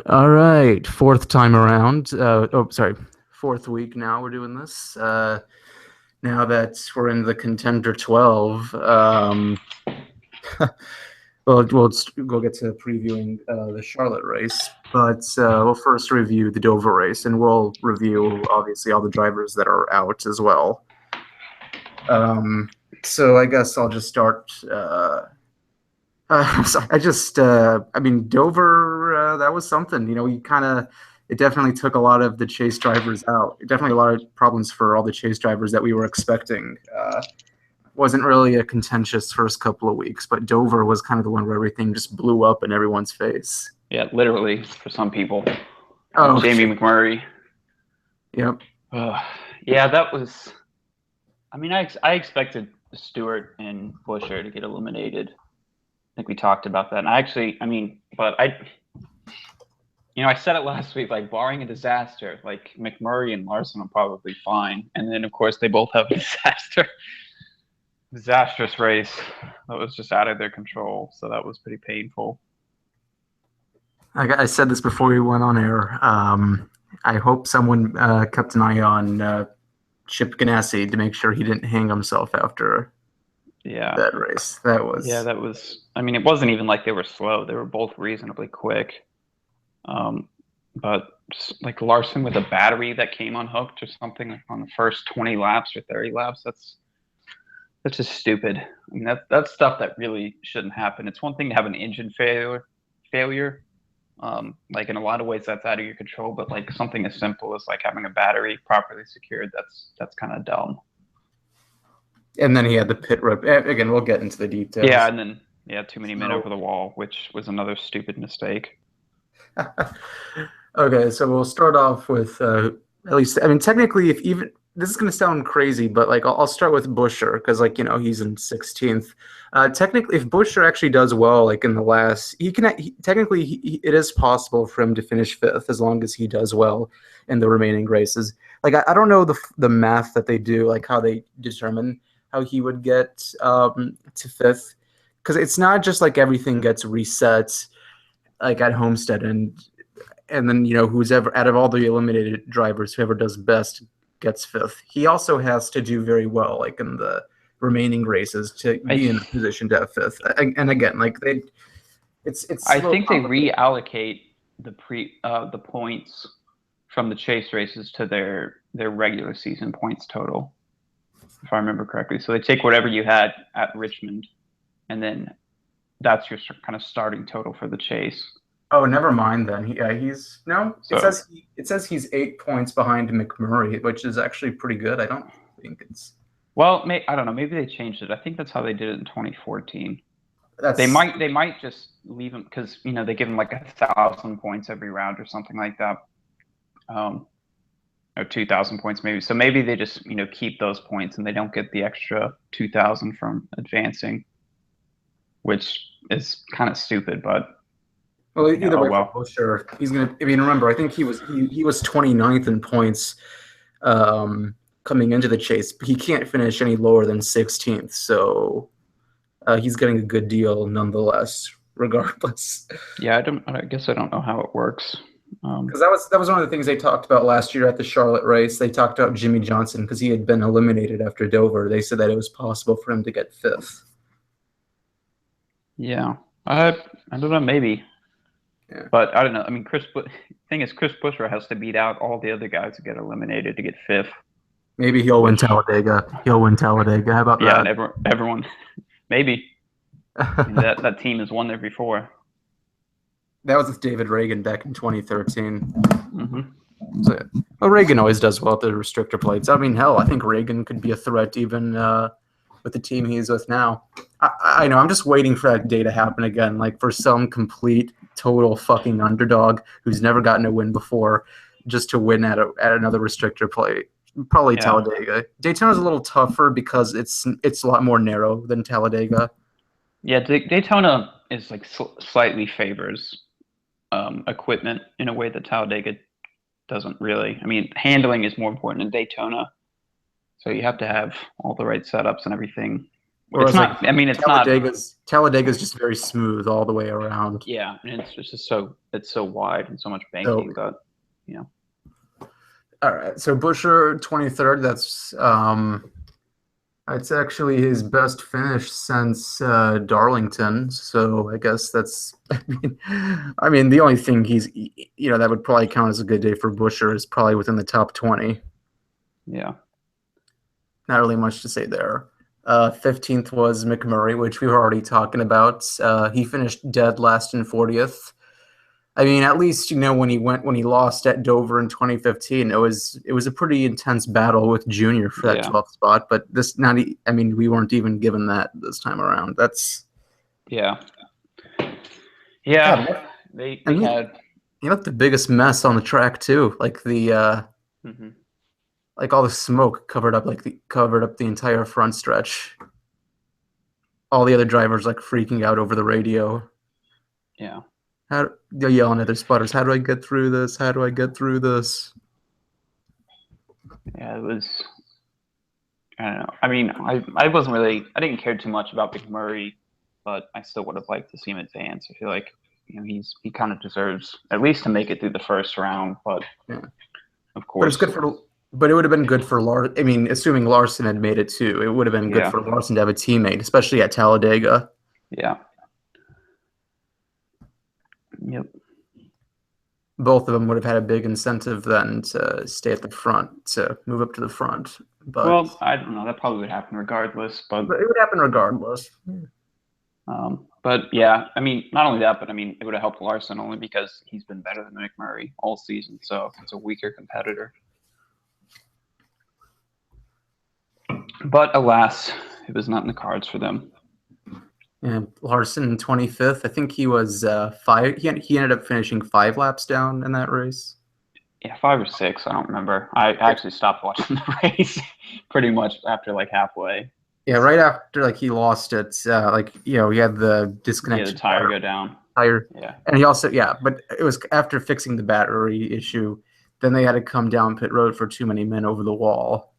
All right, fourth time around. Sorry, fourth week now we're doing this. Now that we're in the contender 12, we'll get to previewing the Charlotte race, but we'll first review the Dover race, and we'll review obviously all the drivers that are out as well. So I guess I'll just start. I mean, Dover, that was something. It definitely took a lot of the chase drivers out. Definitely a lot of problems for all the chase drivers that we were expecting. Wasn't really a contentious first couple of weeks, but Dover was kind of the one where everything just blew up in everyone's face. Yeah, literally for some people. Oh, Jamie McMurray. yep. Yeah, that was. I mean, I expected Stewart and Busher to get eliminated. I think we talked about that. And I said it last week. Like, barring a disaster, like McMurray and Larson are probably fine. And then, of course, they both have a disastrous race that was just out of their control. So that was pretty painful. I said this before we went on air. I hope someone kept an eye on Chip Ganassi to make sure he didn't hang himself after that race. That was. I mean, it wasn't even like they were slow. They were both reasonably quick. But like Larson with a battery that came unhooked or something on the first 20 laps or 30 laps, that's just stupid. I mean, that's stuff that really shouldn't happen. It's one thing to have an engine failure. Like in a lot of ways that's out of your control, but like something as simple as like having a battery properly secured, that's kind of dumb. And then he had the pit road. Again, we'll get into the details. Yeah, and then too many men over the wall, which was another stupid mistake. Okay, so we'll start off with at least. I mean, technically, if even this is going to sound crazy, but like I'll start with Busher because he's in 16th. Technically, if Busher actually does well, like in the last, it is possible for him to finish fifth as long as he does well in the remaining races. Like I don't know the math that they do, like how they determine how he would get to fifth, because it's not just like everything gets reset like at Homestead and then who's ever out of all the eliminated drivers, whoever does best gets fifth. He also has to do very well like in the remaining races to be in a position to have fifth. And again, like it's I think they reallocate the points from the chase races to their regular season points total, if I remember correctly. So they take whatever you had at Richmond, and then that's your kind of starting total for the chase. Oh, never mind then. He's no. It says he's 8 points behind McMurray, which is actually pretty good. I don't think it's. Well, I don't know. Maybe they changed it. I think that's how they did it in 2014. They might just leave him because they give him like 1,000 points every round or something like that, or 2,000 points maybe. So maybe they just keep those points and they don't get the extra 2,000 from advancing, which is kind of stupid, but. Well, either way, for Busher, he's gonna. I mean, remember, I think he was 29th in points coming into the chase. But he can't finish any lower than 16th, so he's getting a good deal nonetheless, regardless. Yeah, I guess I don't know how it works. Because that was one of the things they talked about last year at the Charlotte race. They talked about Jimmy Johnson because he had been eliminated after Dover. They said that it was possible for him to get fifth. Yeah, I don't know, maybe. Yeah. But I don't know. I mean, Chris Busher has to beat out all the other guys to get eliminated to get fifth. Maybe he'll win Talladega. How about that? Yeah, and everyone, maybe. I mean, that team has won there before. That was with David Reagan back in 2013. Mm-hmm. So, well, Reagan always does well at the restrictor plates. I mean, hell, I think Reagan could be a threat even with the team he's with now. I know. I'm just waiting for that day to happen again, like for some complete, total fucking underdog who's never gotten a win before, just to win at another restrictor plate. Probably Talladega. Daytona's a little tougher because it's a lot more narrow than Talladega. Yeah, Daytona is like slightly favors equipment in a way that Talladega doesn't really. I mean, handling is more important in Daytona, so you have to have all the right setups and everything. It's Whereas like not. I mean, it's not. Talladega's just very smooth all the way around. Yeah, and it's just it's so wide and so much So banking that you know. all right, so Busher 23rd. It's actually his best finish since Darlington. So I guess that's. I mean, the only thing that would probably count as a good day for Busher is probably within the top 20. Yeah. Not really much to say there. 15th was McMurray, which we were already talking about. He finished dead last in 40th. I mean, at least when he lost at Dover in 2015, it was a pretty intense battle with Junior for that Yeah. 12th spot. But I mean, we weren't even given that this time around. That's Yeah. God, Yeah. They and had. he left the biggest mess on the track too. Like Mhm. like all the smoke covered up the entire front stretch. All the other drivers like freaking out over the radio. Yeah. They're yelling at their spotters, "How do I get through this? How do I get through this?" Yeah. It was. I don't know. I mean, I wasn't really. I didn't care too much about McMurray, but I still would have liked to see him advance. I feel like he kind of deserves at least to make it through the first round. But Yeah. of But it's course, good for. But it would have been good for Lars. I mean, assuming Larson had made it too, it would have been good yeah, for Larson to have a teammate, especially at Talladega. yeah, yep. Both of them would have had a big incentive then to stay at the front, to move up to the front. But, Well, I don't know. That probably would happen regardless. but it would happen regardless. But yeah, I mean, not only that, but I mean, it would have helped Larson only because he's been better than McMurray all season. So it's a weaker competitor. But alas, it was not in the cards for them. And Larson 25th. I think he was five. He ended up finishing 5 laps down in that race. Yeah, 5 or 6. I don't remember. I actually stopped watching the race pretty much after like halfway. Yeah, right after like he lost it, he had the Yeah, disconnection the tire go down. tire, Yeah, and he also but it was after fixing the battery issue. Then they had to come down pit road for too many men over the wall.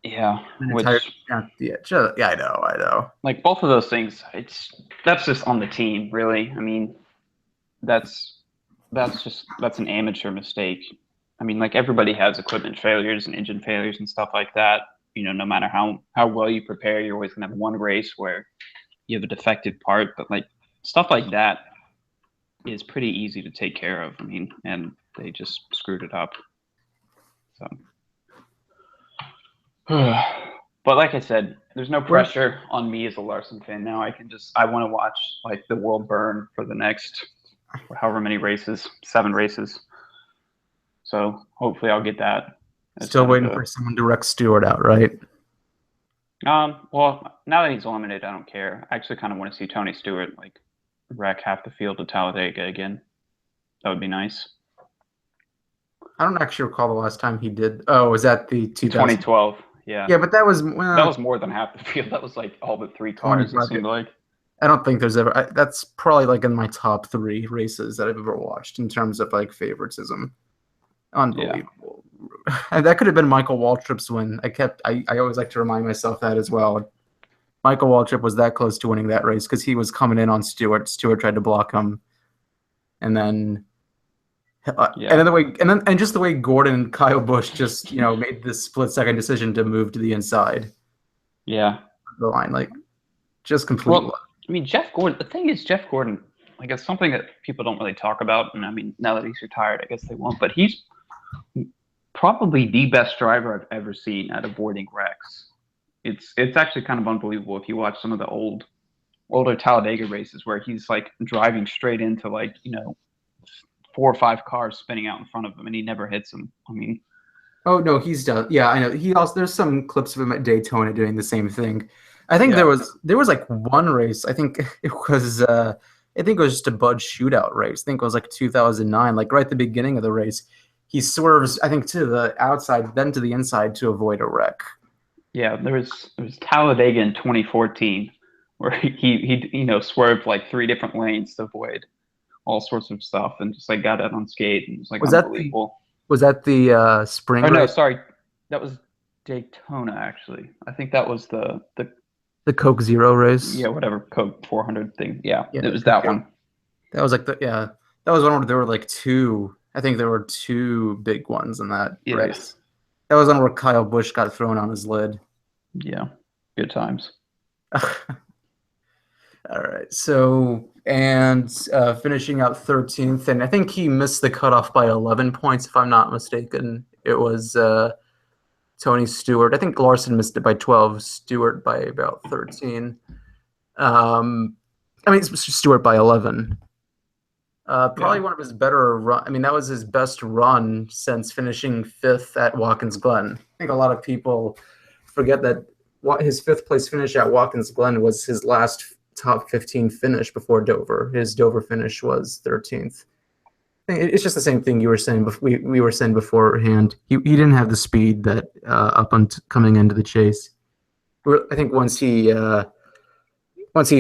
yeah. And the tire, Which yeah, I know. like both of those things, that's just on the team, really. I mean, that's that's an amateur mistake. I mean, like everybody has equipment failures and engine failures and stuff like that. No matter how well you prepare, you're always gonna have one race where you have a defective part. But like stuff like that is pretty easy to take care of. I mean, and they just screwed it up. So, but like I said, there's no pressure on me as a Larson fan now. I want to watch like the world burn for the next however many races, 7 races. So hopefully I'll get that. Still waiting for someone to wreck Stewart out, right? Well, now that he's eliminated, I don't care. I actually kind of want to see Tony Stewart like wreck half the field at Talladega again. That would be nice. I don't actually recall the last time he did. Oh, was that the 2012? Yeah. Yeah, but that was more than half the field. That was like all but 3 cars. It seemed like. I don't think there's ever. That's probably like in my top 3 races that I've ever watched in terms of like favoritism. Unbelievable. Yeah. And that could have been Michael Waltrip's win. I always like to remind myself that as well. Michael Waltrip was that close to winning that race because he was coming in on Stewart. Stewart tried to block him, and then just the way Gordon and Kyle Busch just made this split-second decision to move to the inside. Yeah, the line like just completely. Well, I mean, Jeff Gordon. The thing is, Jeff Gordon, like, it's something that people don't really talk about. And I mean, now that he's retired, I guess they won't. But he's probably the best driver I've ever seen at avoiding wrecks. It's actually kind of unbelievable if you watch some of the older Talladega races where he's like driving straight into 4 or 5 cars spinning out in front of him and he never hits them. I mean, oh no, he's done. Yeah, I know. He also there's some clips of him at Daytona doing the same thing. I think there was like one race. I think it was just a Bud shootout race. I think it was like 2009, like right at the beginning of the race. He swerves, I think, to the outside, then to the inside to avoid a wreck. Yeah, there was Talladega in 2014 where he swerved like 3 different lanes to avoid all sorts of stuff and just like got out unscathed and it was like unbelievable. Was that the spring race? No, sorry. That was Daytona actually. I think that was the The Coke Zero race. Yeah, whatever Coke 400 thing. Yeah, Yeah, it was Coke that Zero. one. That was like the yeah. That was one where there were like two. I think there were two big ones in that Yeah, race. That was one where Kyle Busch got thrown on his lid. yeah, good times. All right. So, and finishing out 13th, and I think he missed the cutoff by 11 points, if I'm not mistaken. It was Tony Stewart. I think Larson missed it by 12, Stewart by about 13. I mean, Stewart by 11. Probably Yeah, one of his better run. I mean, that was his best run since finishing fifth at Watkins Glen. I think a lot of people forget that his fifth place finish at Watkins Glen was his last top 15 finish before Dover. His Dover finish was 13th. It's just the same thing you were saying. We were saying beforehand. He didn't have the speed that up on coming into the chase. I think once he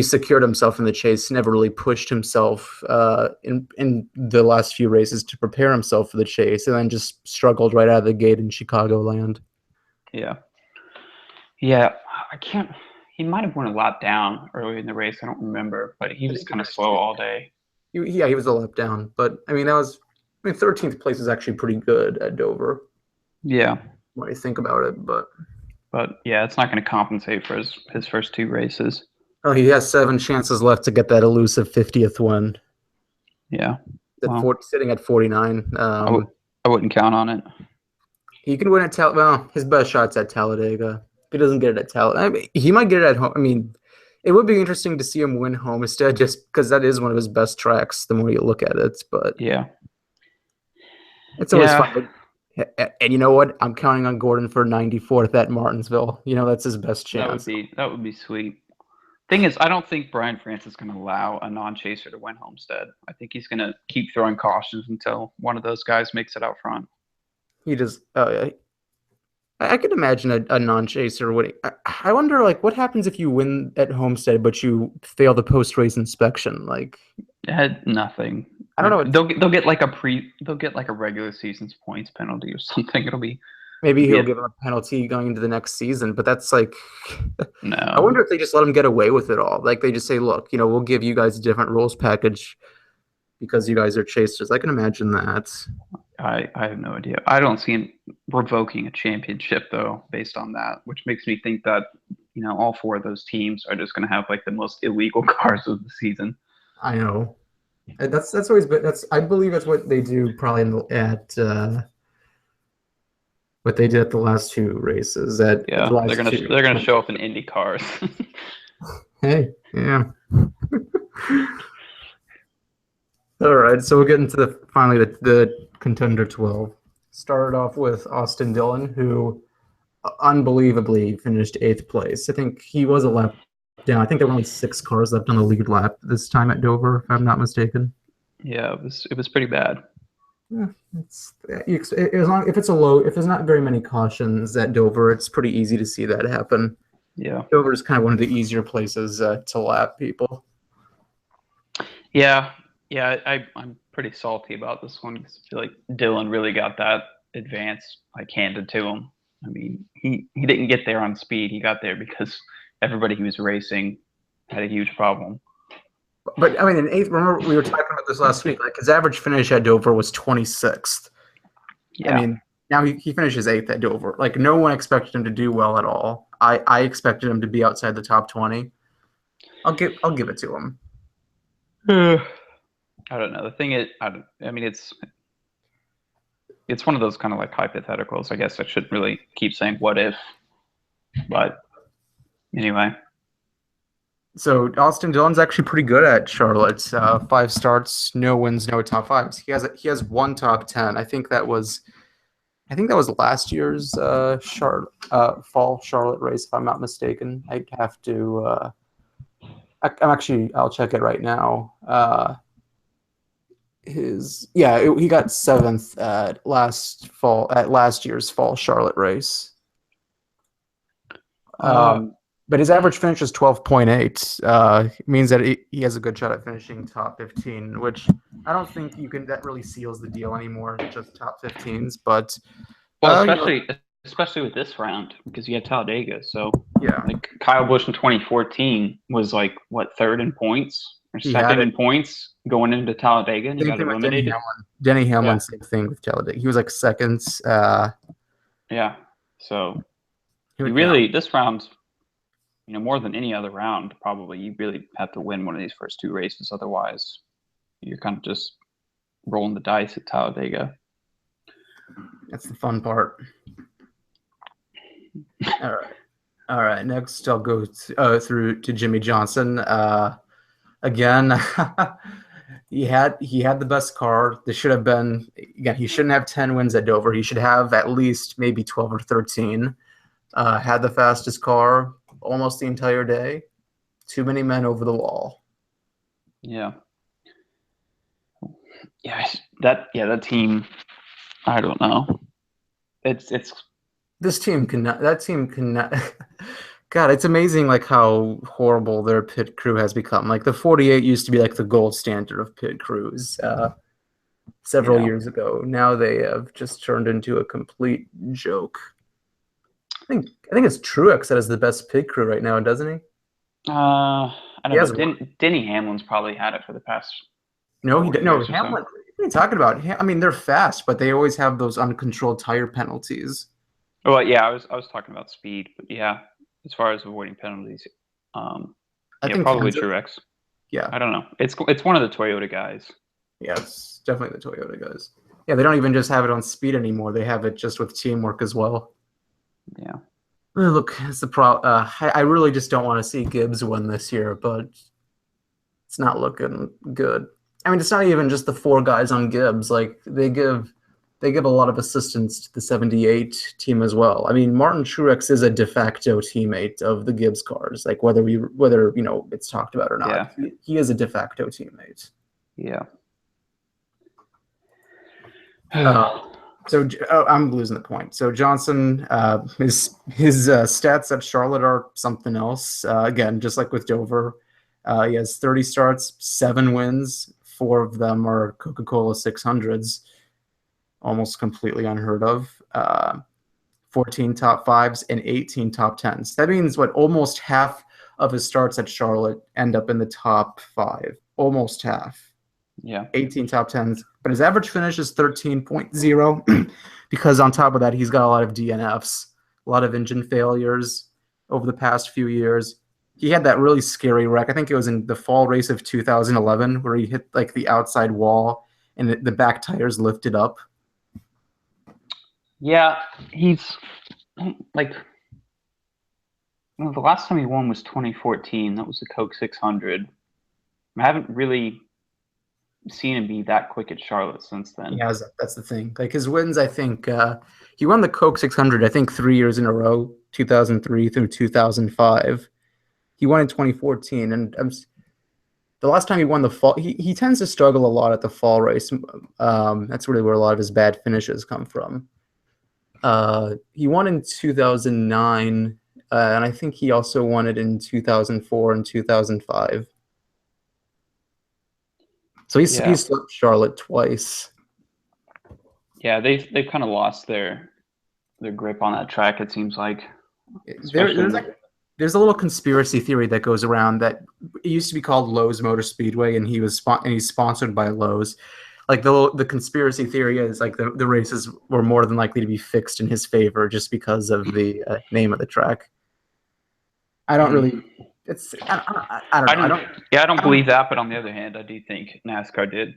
secured himself in the chase, never really pushed himself in the last few races to prepare himself for the chase, and then just struggled right out of the gate in Chicagoland. yeah, yeah. I can't. He might have went a lot down early in the race. I don't remember, but he was kind of slow all day. Yeah, he was a lap down, but I mean 13th place is actually pretty good at Dover Yeah, when you think about it. but yeah, it's not going to compensate for his first two races. Oh, he has 7 chances left to get that elusive 50th win. Yeah, At well, sitting at 49. I wouldn't count on it. He can win at well, his best shot's at Talladega. If he doesn't get it at Talladega, I mean, he might get it at home. I mean, it would be interesting to see him win Homestead just because that is one of his best tracks the more you look at it. But Yeah, it's always yeah, fun. And you know what? I'm counting on Gordon for 94th at Martinsville. You know, that's his best chance. that would be sweet. Thing is, I don't think Brian France is going to allow a non-chaser to win Homestead. I think he's going to keep throwing cautions until one of those guys makes it out front. He just, I could imagine a non-chaser winning. I wonder, like, what happens if you win at Homestead but you fail the post-race inspection? Like, It had nothing. I don't know. They'll get like a regular season's points penalty or something. Maybe It'll be he'll a give him a penalty going into the next season, but that's like, I no. wonder if they just let him get away with it all. Like they just say, look, we'll give you guys a different rules package because you guys are chasers. I can imagine that. I have no idea. I don't see him revoking a championship though, based on that, which makes me think that all four of those teams are just going to have like the most illegal cars of the season. I know. That's always, but I believe that's what they do probably at what they did at the last two races. At the Yeah, last two. they're gonna show up in Indy cars. Hey, yeah. All right, so we'll get into finally the contender 12. Started off with Austin Dillon, who unbelievably finished 8th place. I think he was a lap down. I think there were only 6 cars left on the lead lap this time at Dover, if I'm not mistaken. Yeah, it was pretty bad. Yeah, if there's not very many cautions at Dover, it's pretty easy to see that happen. Yeah. Dover is kind of one of the easier places to lap people. Yeah, yeah. I'm pretty salty about this one because I feel like Dylan really got that advance like handed to him. I mean, he didn't get there on speed. He got there because everybody he was racing had a huge problem. But I mean, in 8th, remember we were talking about this last week. Like his average finish at Dover was 26th. Yeah. I mean, now he finishes 8th at Dover. Like no one expected him to do well at all. I expected him to be outside the top 20. I'll give it to him. I don't know. The thing is, I mean, it's one of those kind of like hypotheticals. I guess I shouldn't really keep saying what if, but anyway. So Austin Dillon's actually pretty good at Charlotte. 5 starts, no wins, no top fives. He has one top 10. I think that was last year's fall Charlotte race, if I'm not mistaken. I'd have to. I'll check it right now. He got 7th at last year's fall Charlotte race. But his average finish is 12.8. Means that he has a good shot at finishing top 15, which I don't think that really seals the deal anymore, just top 15s. But well, especially with this round because you had Talladega. So Yeah, like Kyle Busch in 2014 was like what, third in points or he had second it. in points going into Talladega, and he Same got thing with Denny eliminated. Hamlin. Denny Hamlin, Yeah, same thing with Talladega. He was like seconds. yeah. So He you would, yeah, really this round, more than any other round, probably you really have to win one of these first two races. Otherwise, you're kind of just rolling the dice at Talladega. that's the fun part. All right. All right, next I'll go through to Jimmy Johnson. Again, he had the best car. This should have been again. He shouldn't have 10 wins at Dover. He should have at least maybe 12 or 13. Had the fastest car almost the entire day. Too many men over the wall. Yeah, that team. I don't know. It's This team cannot. That team cannot. God, it's amazing like how horrible their pit crew has become. Like the 48 used to be like the gold standard of pit crews. Several yeah. years ago. Now they have just turned into a complete joke. I think it's Truex that is the best pit crew right now, doesn't he? I He don't know. has one. Denny Hamlin's probably had it for the past No, he 4 no years or so. Hamlin. What are you talking about? I mean, they're fast, but they always have those uncontrolled tire penalties. Well, yeah, I was talking about speed, but yeah, as far as avoiding penalties, I yeah, think probably Kenseth. Truex. Yeah, I don't know. It's one of the Toyota guys. yeah, it's definitely the Toyota guys. Yeah, they don't even just have it on speed anymore. They have it just with teamwork as well. Yeah. Look, it's the pro. I really just don't want to see Gibbs win this year, but it's not looking good. I mean, it's not even just the four guys on Gibbs. Like they give a lot of assistance to the 78 team as well. I mean, Martin Truex is a de facto teammate of the Gibbs cars. Like whether it's talked about or not, Yeah. he is a de facto teammate. Yeah. Uh, I'm losing the point. So Johnson, his stats at Charlotte are something else. Again, just like with Dover, he has 30 starts, 7 wins. 4 of them are Coca-Cola 600s, almost completely unheard of. 14 top fives and 18 top tens. That means what almost half of his starts at Charlotte end up in the top five. Almost half. Yeah. 18 top tens, but his average finish is 13.0 because on top of that, he's got a lot of DNFs, a lot of engine failures over the past few years. He had that really scary wreck. I think it was in the fall race of 2011 where he hit like the outside wall and the back tires lifted up. Yeah, he's like the last time he won was 2014. That was the Coke 600. I haven't really seen him be that quick at Charlotte since then. Yeah, that's the thing. Like his wins, I think he won the Coke 600, I think 3 years in a row, 2003 through 2005. He won in 2014, and the last time he won the fall, he tends to struggle a lot at the fall race. That's really where a lot of his bad finishes come from. He won in 2009, and I think he also won it in 2004 and 2005. So Yeah. he's swept Charlotte twice. Yeah, they've kind of lost their grip on that track, it seems like. There, Especially in there's the like there's a little conspiracy theory that goes around that it used to be called Lowe's Motor Speedway, and he's sponsored by Lowe's. Like the conspiracy theory is like the races were more than likely to be fixed in his favor just because of the name of the track. I don't really. It's I don't I know. I don't don't. yeah, I don't I don't. believe that, but on the other hand, I do think NASCAR did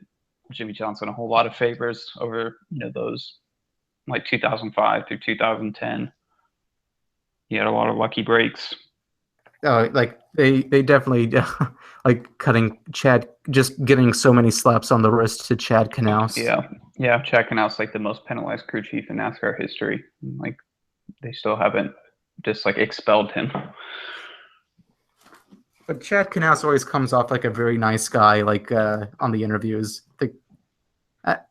Jimmy Johnson a whole lot of favors over, those like 2005 through 2010. He had a lot of lucky breaks. Like they definitely like cutting Chad, just giving so many slaps on the wrist to Chad Knaus. Yeah. Yeah, Chad Knaus like the most penalized crew chief in NASCAR history. Like they still haven't just like expelled him. But Chad Knaus always comes off like a very nice guy, like on the interviews.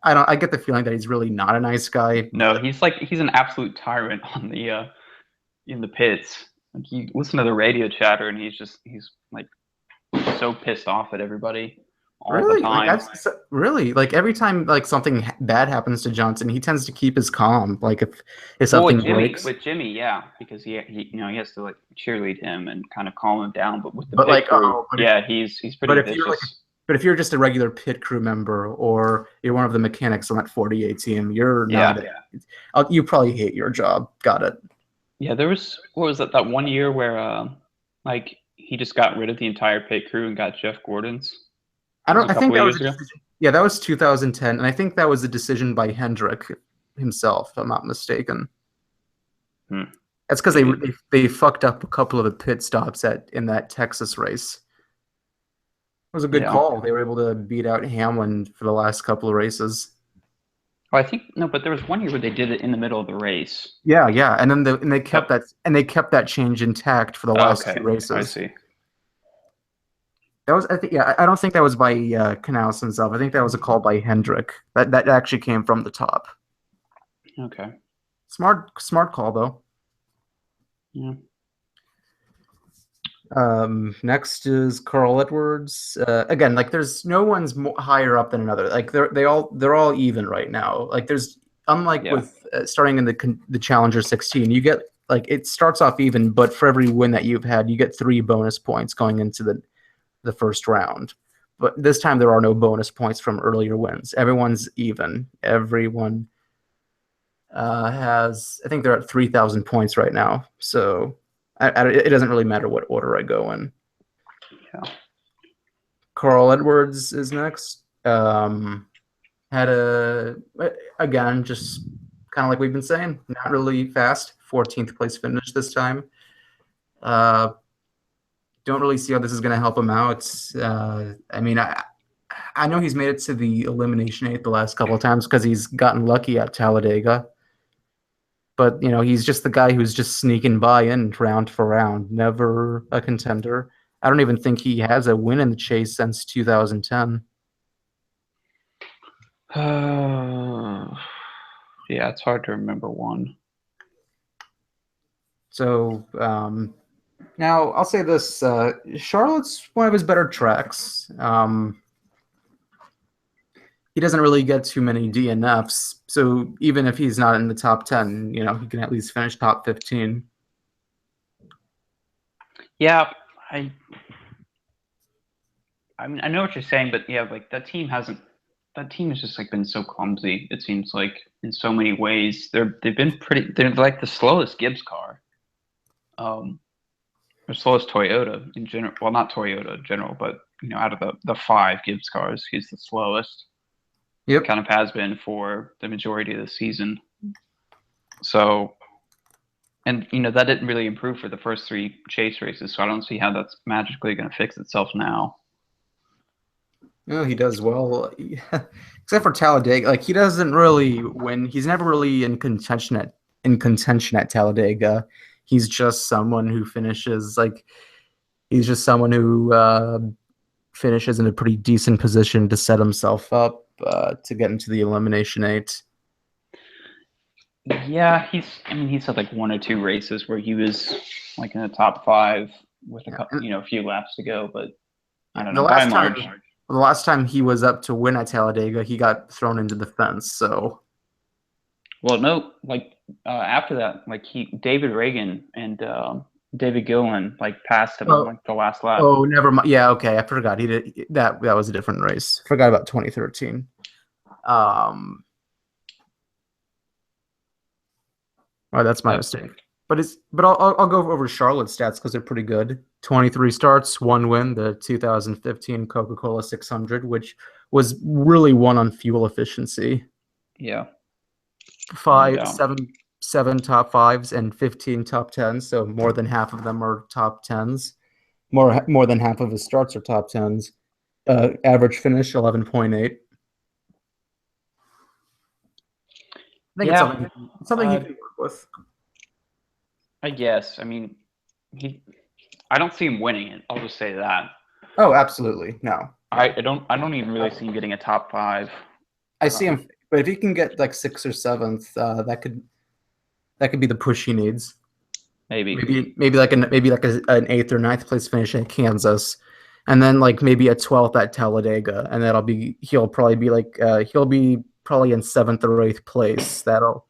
I don't. I get the feeling that he's really not a nice guy. No, he's an absolute tyrant on the in the pits. Like you listen to the radio chatter and he's like so pissed off at everybody. all the Really? time. Really like every time like something bad happens to Johnson, he tends to keep his calm. Like if Well, something breaks, With Jimmy, yeah, because he you know he has to like cheerlead him and kind of calm him down. But with the but pit like crew, oh, yeah, he's but pretty if you're like vicious. but if you're just a regular pit crew member or you're one of the mechanics on that 48 team, you're not. Yeah, You probably hate your job. Got it. yeah. There was what was that one year where like he just got rid of the entire pit crew and got Jeff Gordon's. I It was don't. a I think couple of that was years a ago. decision. Yeah, that was 2010, and I think that was a decision by Hendrick himself, if I'm not mistaken. Hmm, That's because maybe. they fucked up a couple of the pit stops at in that Texas race. It was a good Yeah. call. They were able to beat out Hamlin for the last couple of races. Oh, I think no, but there was one year where they did it in the middle of the race. Yeah, yeah, and then That, they kept that change intact for the last two okay, I races. see. That was, I think, yeah, I don't think that was by Canals himself. I think that was a call by Hendrick. That actually came from the top. Okay. Smart call though. Yeah. Next is Carl Edwards. Again, like there's no one's higher up than another. Like they're all even right now. Like there's unlike Yeah. with starting in the Challenger 16, you get like it starts off even, but for every win that you've had, you get 3 bonus points going into the first round. But this time there are no bonus points from earlier wins. Everyone's even. Everyone has. I think they're at 3,000 points right now. So it doesn't really matter what order I go in. Yeah. Carl Edwards is next. Had a again just kind of like we've been saying, not really fast. 14th place finish this time. Uh, don't really see how this is going to help him out. I mean, I know he's made it to the elimination eight the last couple of times because he's gotten lucky at Talladega. But you know, he's just the guy who's just sneaking by in round for round, never a contender. I don't even think he has a win in the chase since 2010. Yeah, it's hard to remember one. So now I'll say this: Charlotte's one of his better tracks. He doesn't really get too many DNFs, so even if he's not in the top 10, you know, he can at least finish top 15. Yeah, I I mean I know what you're saying, but yeah, like that team has just like been so clumsy. It seems like in so many ways they're like the slowest Gibbs car. Um, or slowest Toyota in general. Well, not Toyota in general, but you know, out of the five Gibbs cars, he's the slowest. Yep. Kind of has been for the majority of the season. So, and you know that didn't really improve for the first three chase races. So I don't see how that's magically going to fix itself now. No, he does well, except for Talladega. Like he doesn't really win. He's never really in contention at Talladega. He's just someone who finishes like he's just someone who finishes in a pretty decent position to set himself up to get into the elimination eight. Yeah, I mean, he's had like one or two races where he was like in the top five with a Yeah. couple, you know, a few laps to go. But I don't The know. By and last large, time, the last time he was up to win at Talladega, he got thrown into the fence. So well, no, like after that, like David Reagan and David Gillen like passed him on oh, like the last lap. oh, never mind. Yeah, okay, I forgot. He did that. That was a different race. Forgot about 2013. Um, oh, that's my Yep. mistake. But I'll go over Charlotte's stats because they're pretty good. 23 starts, 1 win, the 2015 Coca-Cola 600, which was really won on fuel efficiency. Yeah. And Seven top fives and 15 top tens. So more than half of them are top tens. More than half of his starts are top tens. Average finish 11.8. I think yeah, it's something he uh, can work with. I guess. I mean, he. I don't see him winning it. I'll just say that. Oh, absolutely. No. I don't even really see him getting a top five. I see him, but if he can get like sixth or seventh, that could be the push he needs. Maybe. Maybe like an eighth or ninth place finish at Kansas, and then like maybe a 12th at Talladega, and he'll probably be like he'll be probably in 7th or 8th place. That'll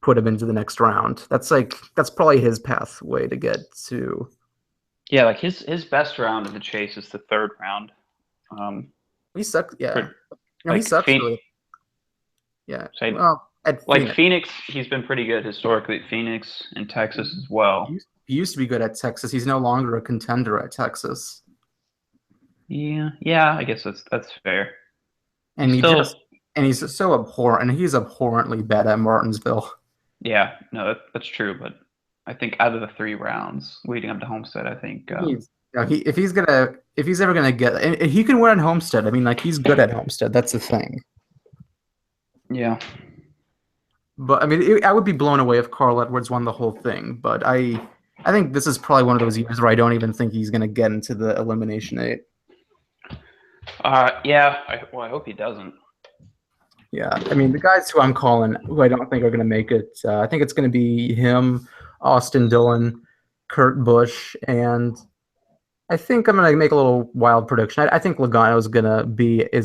put him into the next round. That's probably his pathway to get to. Yeah, like his best round of the chase is the third round. He sucks. Yeah, For, no, he like sucks really. Yeah, say well, at like Phoenix, Phoenix, he's been pretty good historically at Phoenix and Texas as well. he used to be good at Texas. He's no longer a contender at Texas, Yeah, I guess that's fair. and He's he still, just and he's so abhorrent, and he's abhorrently bad at Martinsville. yeah, no, that's true. But I think out of the 3 rounds leading up to Homestead, I think, He's you know, he if he's ever gonna get and he can win at Homestead. I mean, like he's good at Homestead. That's the thing. yeah, But I mean, I would be blown away if Carl Edwards won the whole thing. But I think this is probably one of those years where I don't even think he's gonna get into the elimination eight. yeah. I hope he doesn't. Yeah, I mean, the guys who I'm calling, who I don't think are gonna make it, I think it's gonna be him, Austin Dillon, Kurt Busch, and I think I'm gonna make a little wild prediction. I think Logano is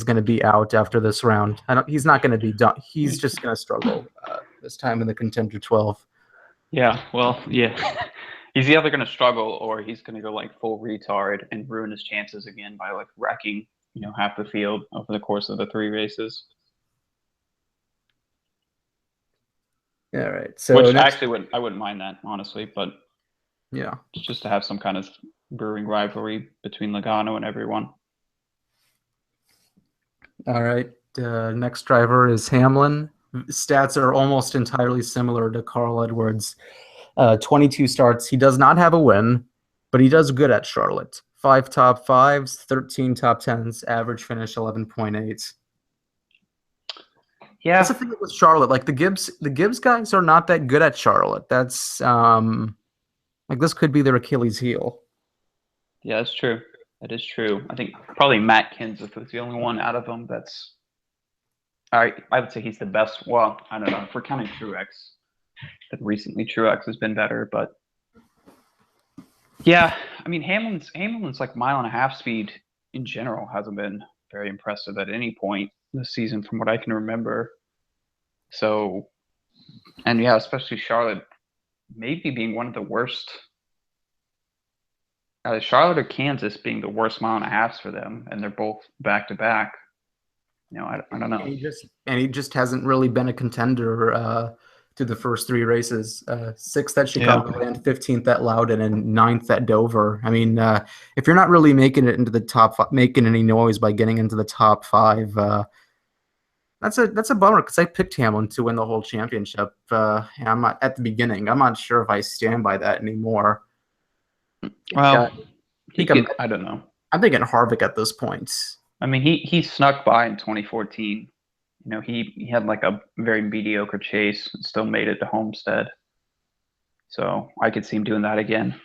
gonna be out after this round. He's not gonna be done. He's just gonna struggle this time in the contender 12. Yeah, well, yeah. He's either going to struggle or he's going to go like full retard and ruin his chances again by like wrecking, half the field over the course of the 3 races. Yeah, right. So Which next, actually I wouldn't mind that, honestly, but yeah. just to have some kind of brewing rivalry between Logano and everyone. All right. Next driver is Hamlin. Stats are almost entirely similar to Carl Edwards. 22 starts. He does not have a win, but he does good at Charlotte. 5 top fives, 13 top tens, average finish 11.8. Yeah, That's the thing with Charlotte. Like the Gibbs guys are not that good at Charlotte. That's like this could be their Achilles heel. yeah, that's true. That is true. I think probably Matt Kenseth was the only one out of them that's. I would say he's the best. Well, I don't know if we're counting Truex. That recently Truex has been better, but yeah, I mean Hamlin's like mile and a half speed in general hasn't been very impressive at any point this season from what I can remember. So, and yeah, especially Charlotte maybe being one of the worst. Charlotte or Kansas being the worst mile and a halves for them, and they're both back to back. I don't know. And he just hasn't really been a contender to the first 3 races. 6th at Chicagoland, 15th at Loudon, and 9th at Dover. I mean, if you're not really making it into the top 5, making any noise by getting into the top 5, that's a bummer because I picked Hamlin to win the whole championship. I'm not at the beginning. I'm not sure if I stand by that anymore. Well, I don't know. I'm thinking Harvick at this point. I mean, he snuck by in 2014. He had like a very mediocre chase and still made it to Homestead. So I could see him doing that again.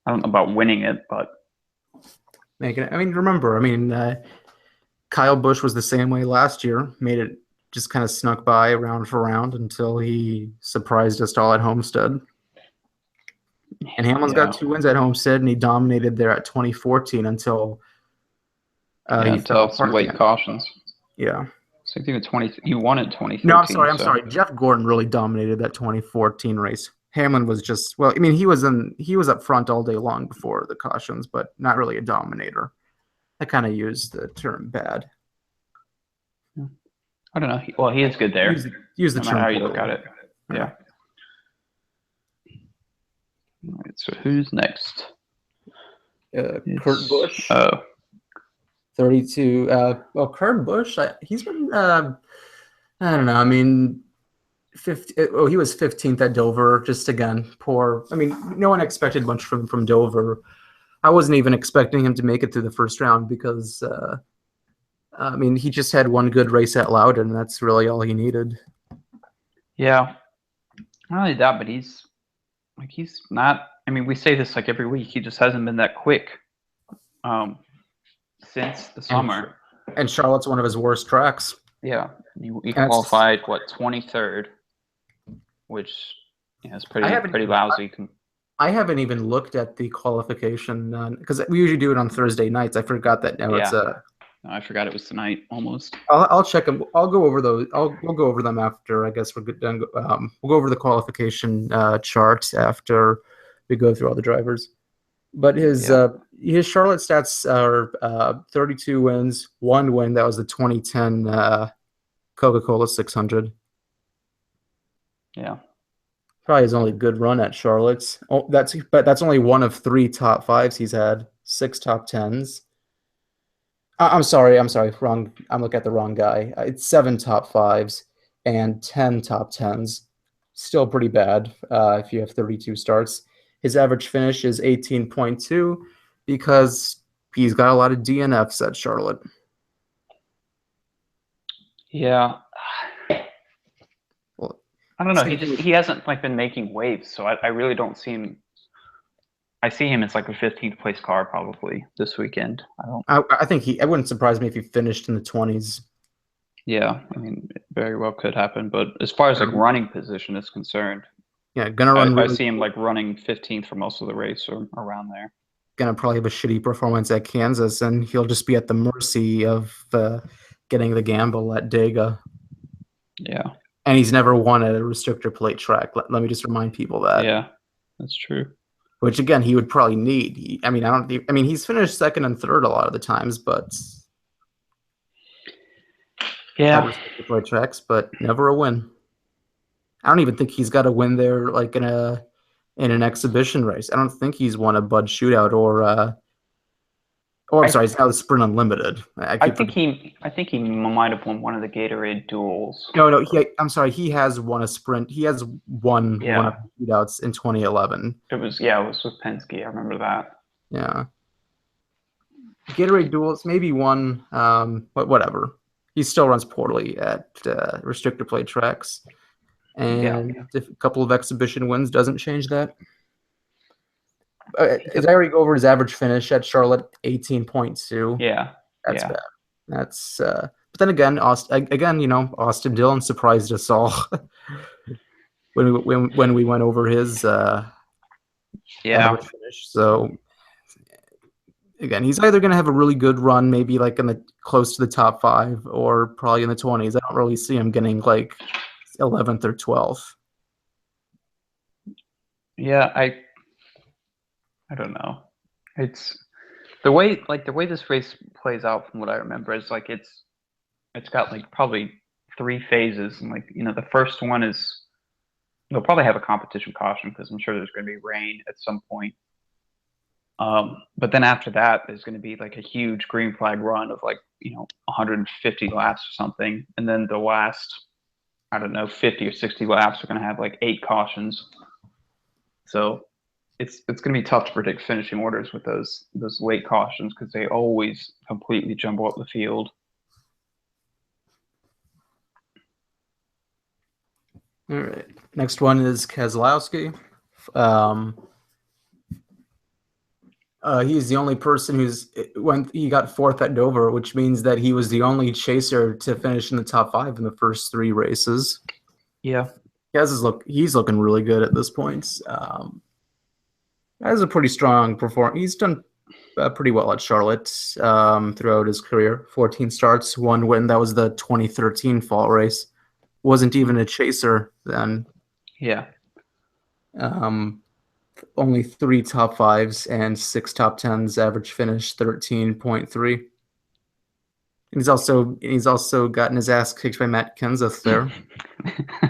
I don't know about winning it, but making it. I mean, remember, Kyle Busch was the same way last year. Made it, just kind of snuck by round for round until he surprised us all at Homestead. And Hamlin's got 2 wins at Homestead, and he dominated there at 2014 until until some late cautions. Yeah. So even you won in 2013. No, I'm sorry. Jeff Gordon really dominated that 2014 race. Hamlin was just, well, I mean, he was up front all day long before the cautions, but not really a dominator. I kind of used the term bad. I don't know. Well, he is good there. Use the no term matter how you look at it. Yeah. All right, so who's next? Kurt Busch. Oh. 32. Well, Kurt Busch, he's been, I don't know. I mean, he was 15th at Dover. Just again, poor. I mean, no one expected much from Dover. I wasn't even expecting him to make it through the first round because, I mean, he just had one good race at Loudon, and that's really all he needed. Yeah, not only that, but he's not. I mean, we say this like every week. He just hasn't been that quick since the summer. And Charlotte's one of his worst tracks. Yeah, he qualified 23rd, which is pretty lousy. I haven't even looked at the qualification because we usually do it on Thursday nights. I forgot that now it's Yeah, no, I forgot it was tonight almost. I'll check them. I'll go over those. We'll go over them after. I guess we're good done. We'll go over the qualification chart after we go through all the drivers. But Yeah, his Charlotte stats are 32 wins, one win. That was the 2010 Coca-Cola 600. yeah, Probably his only good run at Charlotte's. Oh, that's only one of three top fives he's had. Six top tens. I'm sorry, wrong. I'm looking at the wrong guy. It's seven top fives and 10 top tens. Still pretty bad if you have 32 starts. His average finish is 18.2 because he's got a lot of DNFs at Charlotte. yeah. Well, I don't know. He hasn't like been making waves, so I really don't see him. I see him as like a 15th place car probably this weekend. I think it wouldn't surprise me if he finished in the 20s. Yeah, I mean, it very well could happen. But as far as like running position is concerned, Yeah, gonna run I really. see him like running 15th for most of the race or around there. Gonna probably have a shitty performance at Kansas, and he'll just be at the mercy of getting the gamble at Dega. Yeah, And he's never won at a restrictor plate track. Let me just remind people that. yeah, that's true. Which again, he would probably need. I mean, I don't. I mean, he's finished second and third a lot of the times, but at Yeah, restrictor plate tracks, but never a win. I don't even think he's got a win there, like in an exhibition race. I don't think he's won a Bud Shootout or I'm sorry, it's now the Sprint Unlimited. I think he might have won one of the Gatorade duels. No. I'm sorry. He has won a sprint. He has won one of the shootouts in 2011. It was with Penske. I remember that. Yeah. Gatorade duels, maybe one, but whatever. He still runs poorly at restrictor plate tracks, and a couple of exhibition wins doesn't change that. Did I already go over his average finish at Charlotte? 18.2. Yeah, That's bad. That's but then again, Austin Dillon surprised us all when we went over his average finish. So again, he's either going to have a really good run, maybe like in the close to the top five, or probably in the 20s. I don't really see him getting like 11th or 12th. Yeah, I don't know. It's the way this race plays out from what I remember is like it's got like probably three phases, and like the first one is they'll probably have a competition caution because I'm sure there's going to be rain at some point. But then after that, there's going to be like a huge green flag run of like 150 laps or something, and then the last, I don't know, 50 or 60 laps are going to have like 8 cautions. So it's going to be tough to predict finishing orders with those late cautions because they always completely jumble up the field. All right. Next one is Keselowski. He's the only person when he got fourth at Dover, which means that he was the only chaser to finish in the top 5 in the first 3 races. Yeah. He's looking really good at this point. Has a pretty strong performance. He's done pretty well at Charlotte throughout his career. 14 starts, 1 win. That was the 2013 fall race. Wasn't even a chaser then. Yeah. Only 3 top 5s and 6 top 10s. Average finish 13.3. He's also gotten his ass kicked by Matt Kenseth there.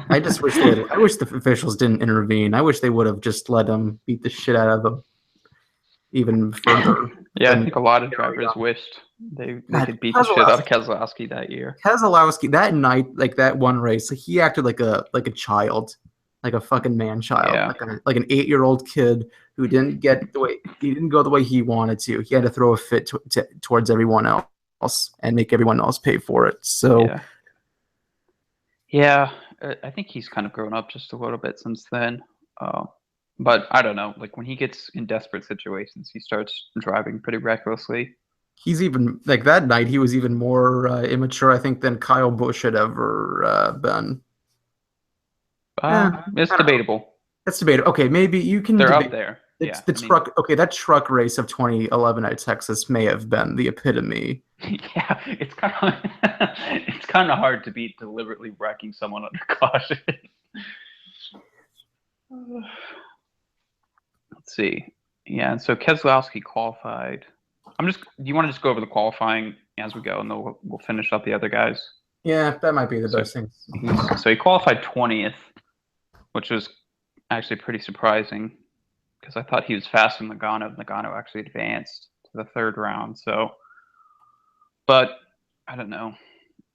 I wish the officials didn't intervene. I wish they would have just let him beat the shit out of him even further. Yeah, I think a lot of drivers wished they could beat the shit out of Keselowski that year. Keselowski that night, like that one race, he acted like a child, like a fucking man child, like an 8-year-old kid who didn't go the way he wanted to. He had to throw a fit towards everyone else and make everyone else pay for it. So yeah, I think he's kind of grown up just a little bit since then. But I don't know. Like when he gets in desperate situations, he starts driving pretty recklessly. He's even like that night. He was even more immature, I think, than Kyle Busch had ever been. It's debatable. That's debatable. Okay, maybe you can They're up debate. there. It's Yeah, the I mean, truck. Okay, that truck race of 2011 at Texas may have been the epitome. yeah, it's kind of it's kind of hard to beat deliberately wrecking someone under caution. Let's see. Yeah, and so Keselowski qualified. Do you want to just go over the qualifying as we go, and then we'll finish up the other guys? Yeah, that might be the So best thing. he qualified 20th, which was actually pretty surprising because I thought he was faster than Nagano. Nagano actually advanced to the third round. So, but I don't know.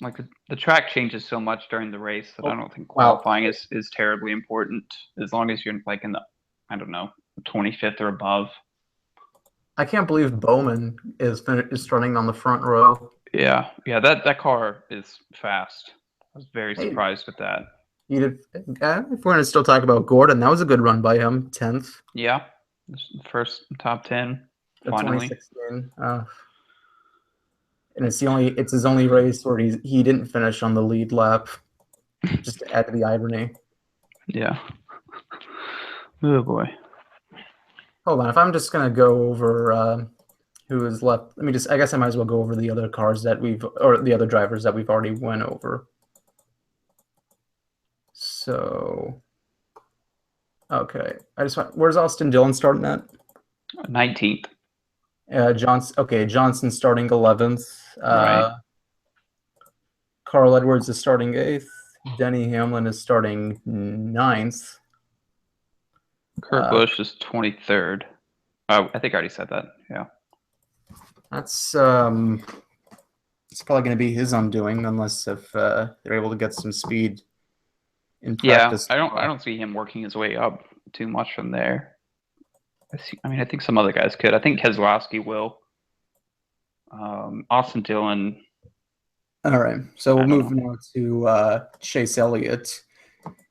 Like the track changes so much during the race that I Oh, don't think wow. qualifying is terribly important as long as you're like in the, I don't know, 25th or above. I can't believe Bowman is running on the front row. Yeah, yeah, that car is fast. I was very Hey, surprised with that. you did. If we're gonna still talk about Gordon, that was a good run by him, 10th, Yeah, first top 10 the finally. 2016. And it's his only race where he didn't finish on the lead lap. Just to add to the irony. Yeah. Oh boy. Hold on, if I'm just gonna go over who is left, let me just. I guess I might as well go over the other cars that or the other drivers that we've already went over. So, okay, where's Austin Dillon starting at? 19th, Johnson. Okay, Johnson starting 11th. right? Carl Edwards is starting 8th. Denny Hamlin is starting 9th. Kurt Busch is 23rd. Oh, I think I already said that. Yeah. That's it's probably going to be his undoing unless if they're able to get some speed in Yeah, practice. I don't see him working his way up too much from there. I mean, I think some other guys could. I think Keselowski will. Austin Dillon, All right, so we'll I don't move know. now to Chase Elliott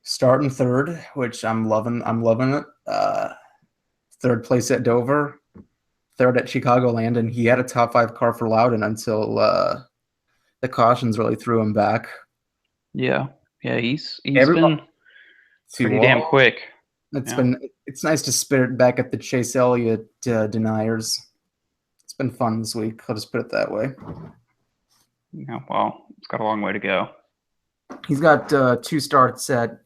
starting third, which I'm loving. I'm loving it. Third place at Dover, third at Chicagoland, and he had a top 5 car for Loudon until the cautions really threw him back. Yeah, yeah, he's Every been See, pretty damn well, quick. Yeah. it's nice to spit it back at the Chase Elliott deniers. It's been fun this week. I'll just put it that way. Yeah. Well, it's got a long way to go. He's got 2 starts at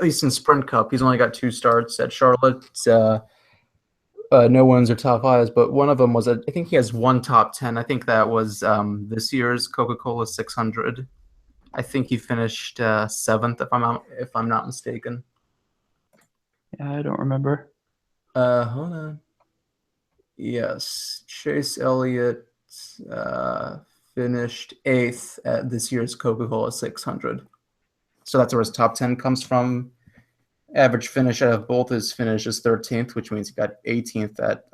least in Sprint Cup. He's only got 2 starts at Charlotte. No ones are top 5s, but one of them was I think he has 1 top 10. I think that was this year's Coca-Cola 600. I think he finished 7th if I'm not mistaken. Yeah, I don't remember. Hold on. Yes, Chase Elliott finished 8th at this year's Coca-Cola 600. So that's where his top 10 comes from. Average finish out of both his finishes 13th, which means he got 18th at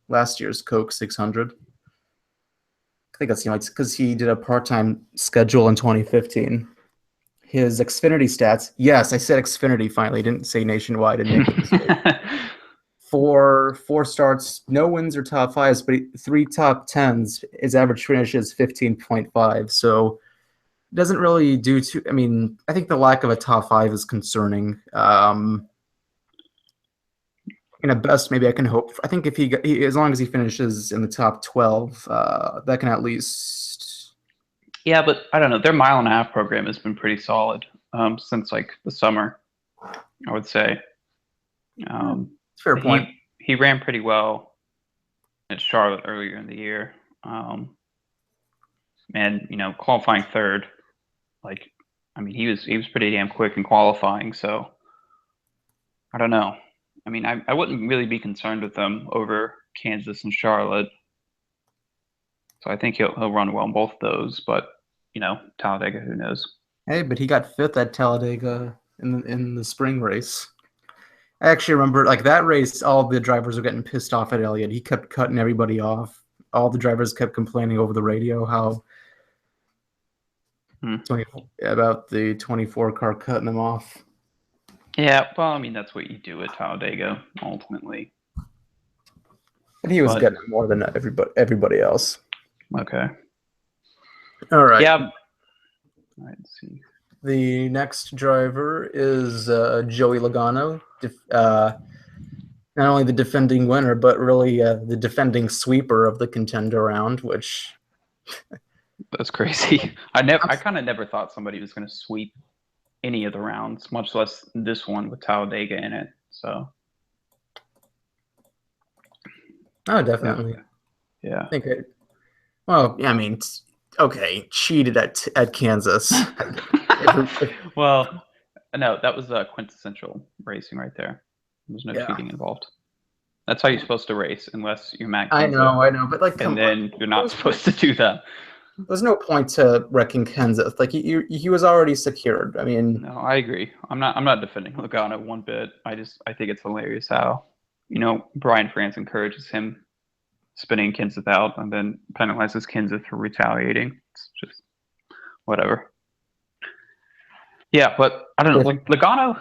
last year's Coke 600. I think that's because he did a part-time schedule in 2015. His Xfinity stats. Yes, I said Xfinity finally. Didn't say nationwide and make the mistake. 4 starts, no wins or top 5s, but 3 top 10s. His average finish is 15.5. So it doesn't really do too. I mean, I think the lack of a top 5 is concerning. In a best, maybe I can hope. I think if as long as he finishes in the top 12, that can at least. Yeah, but I don't know. Their mile-and-a-half program has been pretty solid since like the summer, I would say. Fair point. He ran pretty well at Charlotte earlier in the year, and qualifying third. Like, I mean, he was pretty damn quick in qualifying. So I don't know. I mean, I wouldn't really be concerned with them over Kansas and Charlotte. So I think he'll run well in both those. But Talladega, who knows? Hey, but he got 5th at Talladega in the spring race. I actually remember like that race, all the drivers were getting pissed off at Elliott. He kept cutting everybody off. All the drivers kept complaining over the radio how about the 24 car cutting them off. Yeah, well, I mean, that's what you do at Talladega, ultimately. And he was getting it more than everybody else. Okay. All right. Yeah. All right, let's see. The next driver is Joey Logano, not only the defending winner, but really the defending sweeper of the contender round, which That's crazy. I kind of never thought somebody was going to sweep any of the rounds, much less this one with Talladega in it. So oh, yeah, definitely. yeah. I think it, well, yeah, I mean, okay, cheated at Kansas. If Well, no, that was quintessential racing right there. There's no yeah, cheating involved. That's how you're supposed to race, unless you're Matt I Kenseth, know, I know, but like, and come on, then you're not supposed to do that. there's no point to wrecking Kansas. Like he was already secured. I mean, No, I agree. I'm not defending Logano one bit. I think it's hilarious how, Brian France encourages him spinning Kenseth out and then penalizes Kenseth for retaliating. It's just whatever. Yeah, but I don't know. if, Like Logano,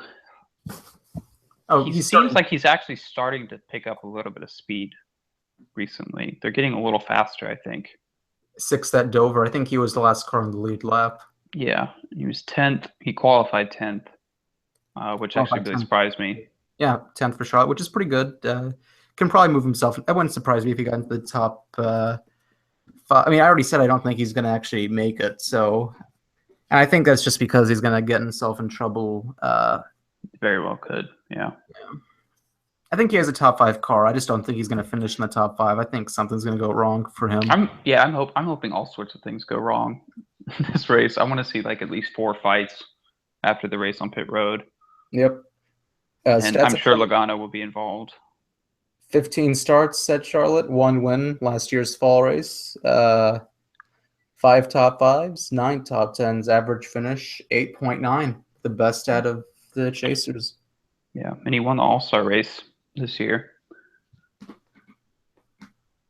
oh, he he's seems starting like he's actually starting to pick up a little bit of speed recently. They're getting a little faster, I think. sixth at Dover. I think he was the last car on the lead lap. Yeah, he was 10th. He qualified 10th, which actually Qualified really 10th. surprised me. Yeah, 10th for Charlotte, which is pretty good. Can probably move himself. That wouldn't surprise me if he got into the top five. I mean, I already said I don't think he's going to actually make it. So, and I think that's just because he's going to get himself in trouble. Very well could. Yeah. I think he has a top five car. I just don't think he's going to finish in the top five. I think something's going to go wrong for him. I'm hoping all sorts of things go wrong in this race. I want to see like at least 4 fights after the race on pit road, Yep. and Stats I'm at sure Charlotte, Logano will be involved. 15 starts at Charlotte, 1 win last year's fall race. 5 top 5s, 9 top 10s, average finish 8.9, the best out of the chasers. Yeah, and he won the All-Star race this year.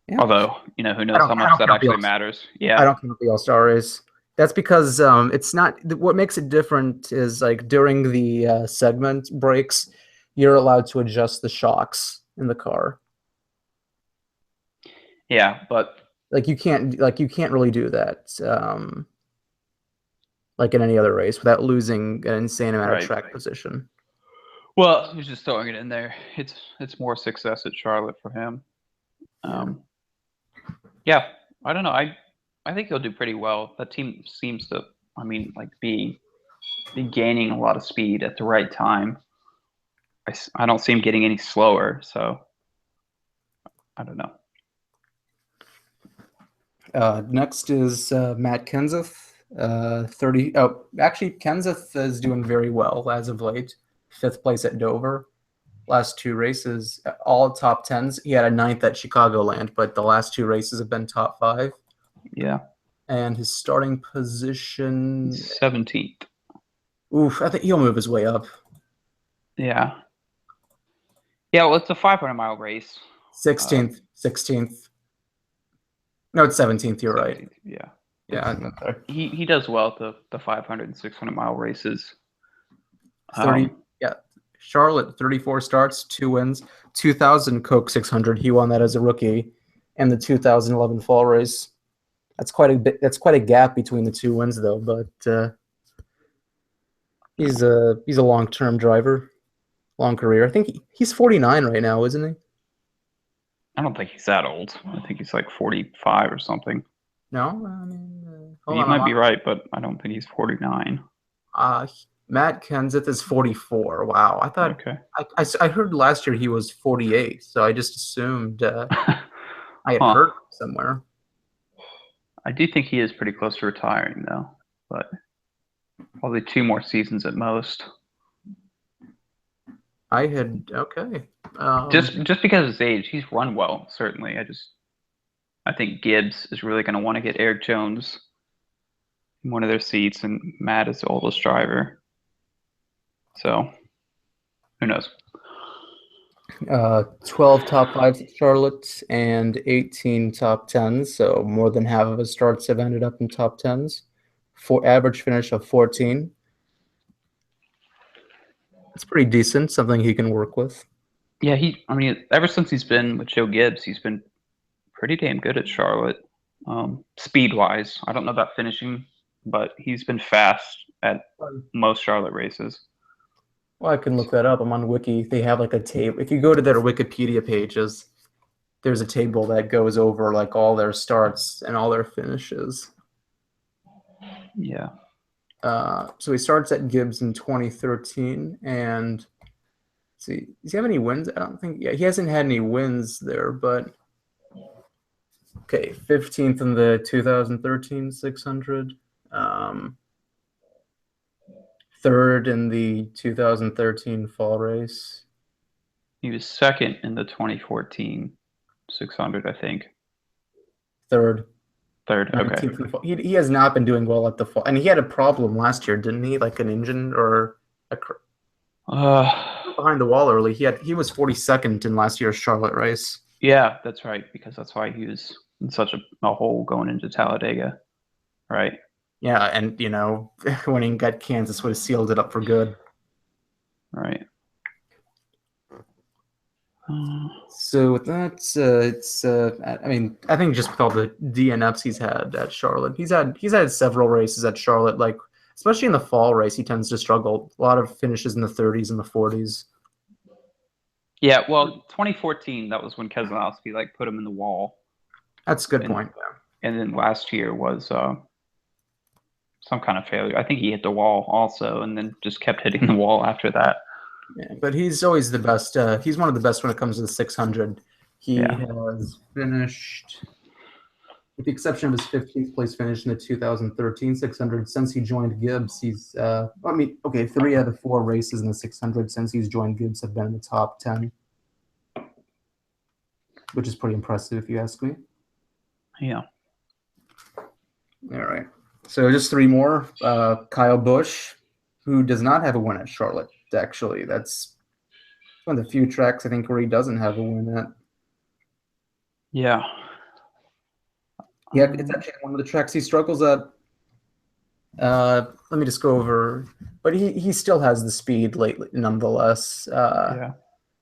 Yeah. Although, who knows how much that actually matters. I Yeah. don't count the All-Star race. That's because it's not what makes it different is like during the segment breaks, you're allowed to adjust the shocks in the car. Yeah, but Like you can't really do that like in any other race without losing an insane amount of track position. Well, he's just throwing it in there. It's more success at Charlotte for him. Yeah, I don't know. I think he'll do pretty well. That team seems to, be gaining a lot of speed at the right time. I don't see him getting any slower, so I don't know. Next is Matt Kenseth. 30. Oh, actually, Kenseth is doing very well as of late. 5th place at Dover. Last 2 races, all top 10s. He had a 9th at Chicagoland, but the last 2 races have been top 5. Yeah. And his starting position 17th. Oof, I think he'll move his way up. Yeah. Yeah, well, it's a 500-mile race. 16th. No, it's 17th. You're 17th, right. Yeah. Yeah. He does well at the 500 and 600-mile races. 30. Yeah. Charlotte, 34 starts, 2 wins. 2000 Coke 600. He won that as a rookie, and the 2011 fall race. That's quite a bit. That's quite a gap between the 2 wins, though. But he's a long-term driver, long career. I think he's 49 right now, isn't he? I don't think he's that old. I think he's like 45 or something. No, I mean, you might be right, but I don't think he's 49. Matt Kenseth is 44. Wow, I thought. Okay. I heard last year he was 48, so I just assumed I had heard somewhere. I do think he is pretty close to retiring, though, but probably 2 more seasons at most. Okay. Just because of his age, he's run well. Certainly, I think Gibbs is really going to want to get Eric Jones in one of their seats, and Matt is the oldest driver. So, who knows? 12 top 5s at Charlotte and 18 top 10s. So more than half of his starts have ended up in top 10s. For average finish of 14. It's pretty decent, something he can work with. Yeah, ever since he's been with Joe Gibbs, he's been pretty damn good at Charlotte. Speed-wise, I don't know about finishing, but he's been fast at most Charlotte races. Well, I can look that up. I'm on Wiki. They have like a table. If you go to their Wikipedia pages, there's a table that goes over like all their starts and all their finishes. Yeah. So he starts at Gibbs in 2013, and see, does he have any wins? I don't think. Yeah, he hasn't had any wins there, but okay, 15th in the 2013 600, third in the 2013 fall race. He was second in the 2014 600, I think. Third. Third. Okay. 19th in the fall. He has not been doing well at the fall, and he had a problem last year, didn't he? Like an engine or a behind the wall early. He was 42nd in last year's Charlotte race. Yeah, that's right, because that's why he was in such a hole going into Talladega, right? Yeah, and when he got Kansas would have sealed it up for good. Right. So with that, it's I mean, I think just with all the DNFs he's had at Charlotte, he's had several races at Charlotte, like especially in the fall race, he tends to struggle. A lot of finishes in the 30s and the 40s. Yeah, well, 2014, that was when Keselowski like put him in the wall. That's a good point. Yeah. And then last year was some kind of failure. I think he hit the wall also, and then just kept hitting the wall after that. Yeah, but he's always the best. He's one of the best when it comes to the 600. He has finished, with the exception of his 15th place finish in the 2013 600, since he joined Gibbs. He's, 3 out of 4 races in the 600 since he's joined Gibbs have been in the top 10, which is pretty impressive if you ask me. Yeah. All right. So just 3 more. Kyle Busch, who does not have a win at Charlotte, actually. That's one of the few tracks I think where he doesn't have a win at. Yeah. Yeah, it's actually one of the tracks he struggles at. Let me just go over, but he still has the speed lately, nonetheless.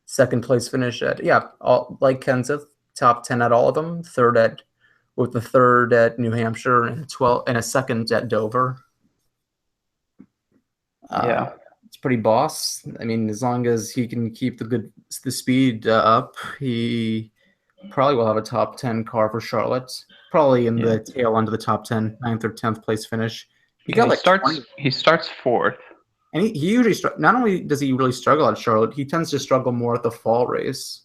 Second place finish at all like Kenseth, top 10 at all of them. With the third at New Hampshire and 12 and a second at Dover. It's pretty boss. I mean, as long as he can keep the speed up, he probably will have a top 10 car for Charlotte. Probably in the tail end of the top 10, 9th or 10th place finish. He starts fourth. And he usually not only does he really struggle at Charlotte, he tends to struggle more at the fall race.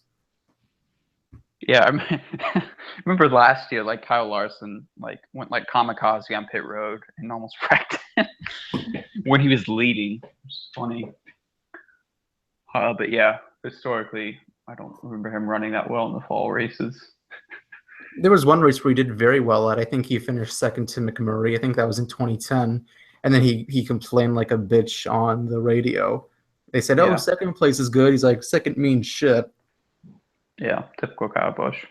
Yeah, I remember last year, like Kyle Larson, like went like kamikaze on pit road and almost wrecked when he was leading. It's funny. But yeah, historically, I don't remember him running that well in the fall races. There was one race where he did very well at. I think he finished second to McMurray. I think that was in 2010. And then he complained like a bitch on the radio. They said, "Oh, second place is good." He's like, "Second means shit." Yeah, typical Kyle Busch.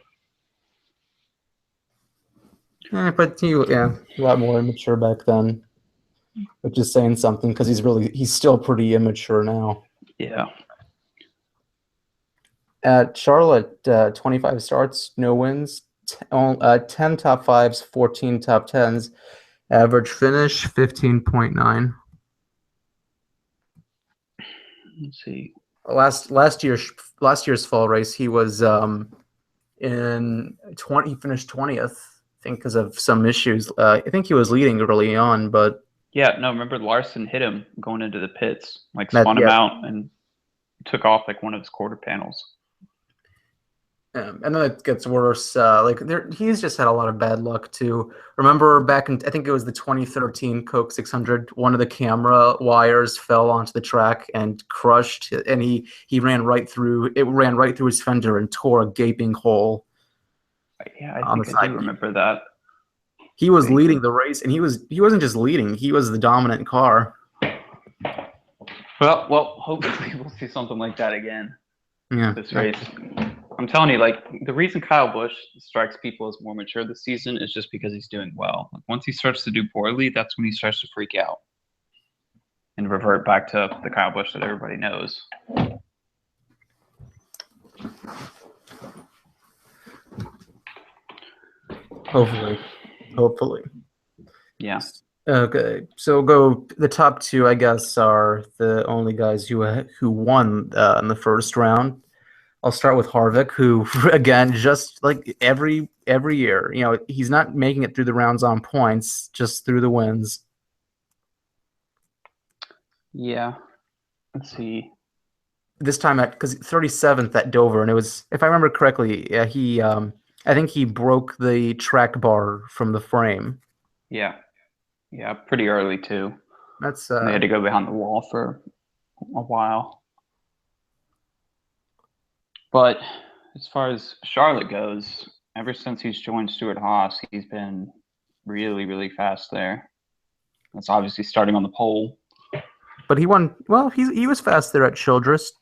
But a lot more immature back then, which is saying something because he's still pretty immature now. Yeah. At Charlotte, 25 starts, no wins, 10 top 5s, 14 top 10s, average finish 15.9. Let's see. Last year's fall race, he was in 20. He finished 20th, I think, because of some issues. I think he was leading early on, but remember Larson hit him going into the pits, like spun him out and took off like one of his quarter panels. And then it gets worse. He's just had a lot of bad luck too. Remember back in, I think it was the 2013 Coke 600, one of the camera wires fell onto the track and crushed, and he ran right through his fender and tore a gaping hole. Yeah, I think I do remember that. He was leading the race, and he wasn't just leading; he was the dominant car. Well, hopefully we'll see something like that again. Yeah, this race. I'm telling you, like the reason Kyle Busch strikes people as more mature this season is just because he's doing well. Like, once he starts to do poorly, that's when he starts to freak out and revert back to the Kyle Busch that everybody knows. Hopefully. Yeah. Okay, so go the top two, I guess, are the only guys who won in the first round. I'll start with Harvick, who again, just like every year, he's not making it through the rounds on points, just through the wins. Yeah. Let's see. This time at because 37th at Dover, and it was, if I remember correctly, I think he broke the track bar from the frame. Yeah. Yeah. Pretty early too. That's And they had to go behind the wall for a while. But as far as Charlotte goes, ever since he's joined Stewart Haas, he's been really, really fast there. That's obviously starting on the pole. but he won. Well, he was fast there at Childress.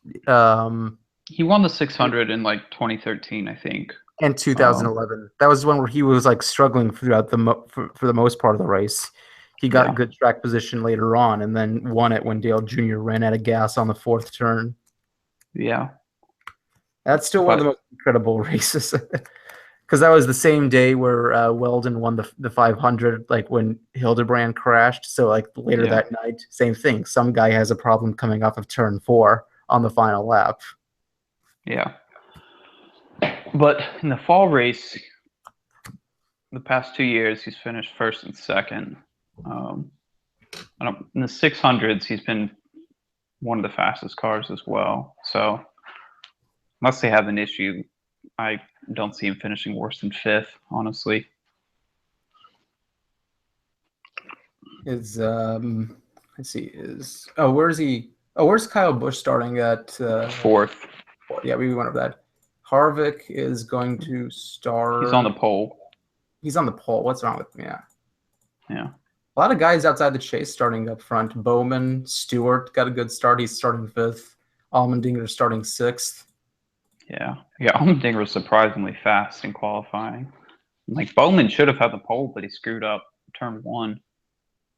He won the 600 in like 2013, I think. And 2011. That was one where he was like struggling throughout for the most part of the race. He got Yeah. good track position later on, and then won it when Dale Jr. ran out of gas on the fourth turn. Yeah. That's still one of the most incredible races, because that was the same day where Weldon won the 500, like when Hildebrand crashed. So like later that night, same thing. Some guy has a problem coming off of turn 4 on the final lap. Yeah. But in the fall race, the past 2 years, he's finished first and second. In the 600s, he's been one of the fastest cars as well. So unless they have an issue, I don't see him finishing worse than fifth, honestly. Let's see, where's he? Oh, where's Kyle Busch starting at? Fourth. Yeah, we went over that. Harvick is going to start. He's on the pole. He's on the pole. What's wrong with me? Yeah. A lot of guys outside the chase starting up front. Bowman, Stewart got a good start. He's starting fifth. Allmendinger starting sixth. Yeah. Allmendinger was surprisingly fast in qualifying. Like Bowman should have had the pole, but he screwed up turn 1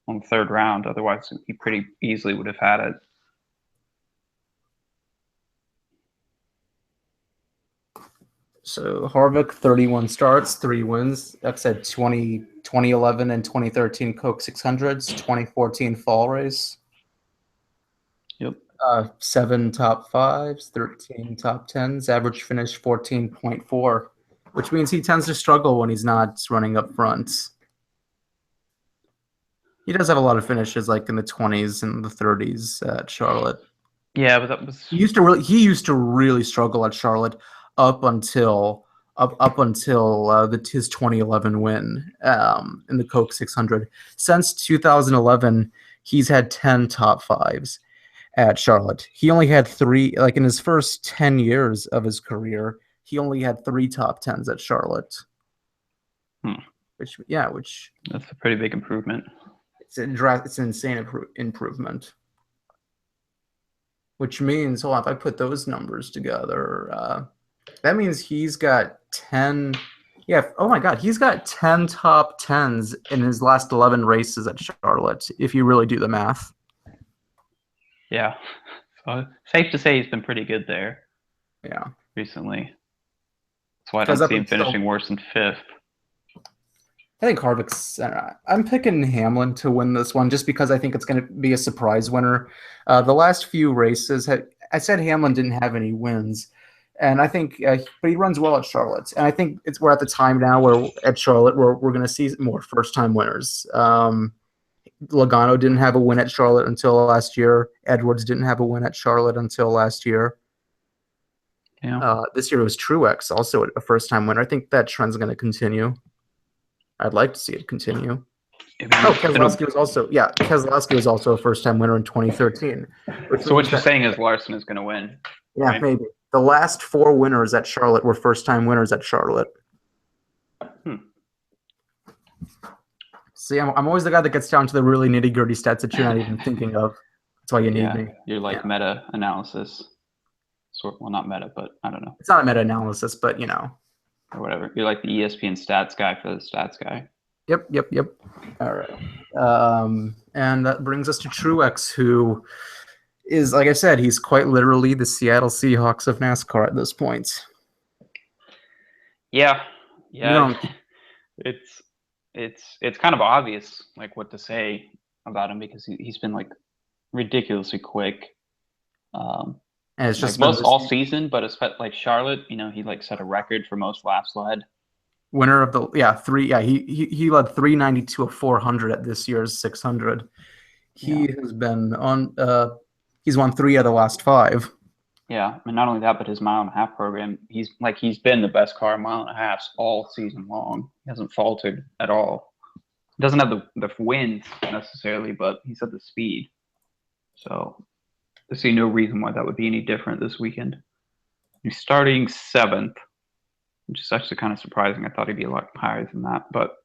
on the third round. Otherwise, he pretty easily would have had it. So Harvick, 31 starts, 3 wins. Like I said, 2011 and 2013 Coke 600s, 2014 fall race. Yep. 7 top 5s, 13 top 10s, average finish 14.4, which means he tends to struggle when he's not running up front. He does have a lot of finishes like in the 20s and the 30s at Charlotte. Yeah, but that was he used to really struggle at Charlotte up until his 2011 win in the Coke 600. Since 2011, he's had 10 top 5s at Charlotte. He only had 3, like in his first 10 years of his career, he only had 3 top 10s at Charlotte. Which that's a pretty big improvement. It's an insane improvement. Which means, hold on, if I put those numbers together, that means he's got 10. Yeah. Oh my God, he's got 10 top 10s in his last 11 races at Charlotte. If you really do the math. Yeah. So safe to say he's been pretty good there. Yeah. Recently. That's why I don't see him finishing worse than fifth. I think Harvick's. I'm picking Hamlin to win this one just because I think it's going to be a surprise winner. The last few races, I said Hamlin didn't have any wins, and I think, but he runs well at Charlotte, and I think we're at the time now where at Charlotte we're going to see more first-time winners. Logano didn't have a win at Charlotte until last year. Edwards didn't have a win at Charlotte until last year. Yeah. This year it was Truex, also a first-time winner. I think that trend's going to continue. I'd like to see it continue. Keselowski was also a first-time winner in 2013. So what you're saying is Larson is going to win? Yeah, right? Maybe. The last 4 winners at Charlotte were first-time winners at Charlotte. See, I'm always the guy that gets down to the really nitty-gritty stats that you're not even thinking of. That's why you need me. You're like meta-analysis. Well, not meta, but I don't know. It's not a meta-analysis, but or whatever. You're like the ESPN stats guy for the stats guy. Yep. All right. And that brings us to Truex, who is, like I said, he's quite literally the Seattle Seahawks of NASCAR at this point. Yeah. It's it's kind of obvious like what to say about him because he's been like ridiculously quick. Um, And it's like just been most this all season, but it's like Charlotte, he like set a record for most laps led. winner of the he led 392 of 400 at this year's 600. Yeah, He has been on he's won 3 of the last 5. yeah. And not only that, but his mile and a half program, he's been the best car mile and a half all season long. He hasn't faltered at all. Doesn't have the wins necessarily, but he's at the speed. So I see no reason why that would be any different this weekend. He's starting 7th, which is actually kind of surprising. I thought he'd be a lot higher than that, but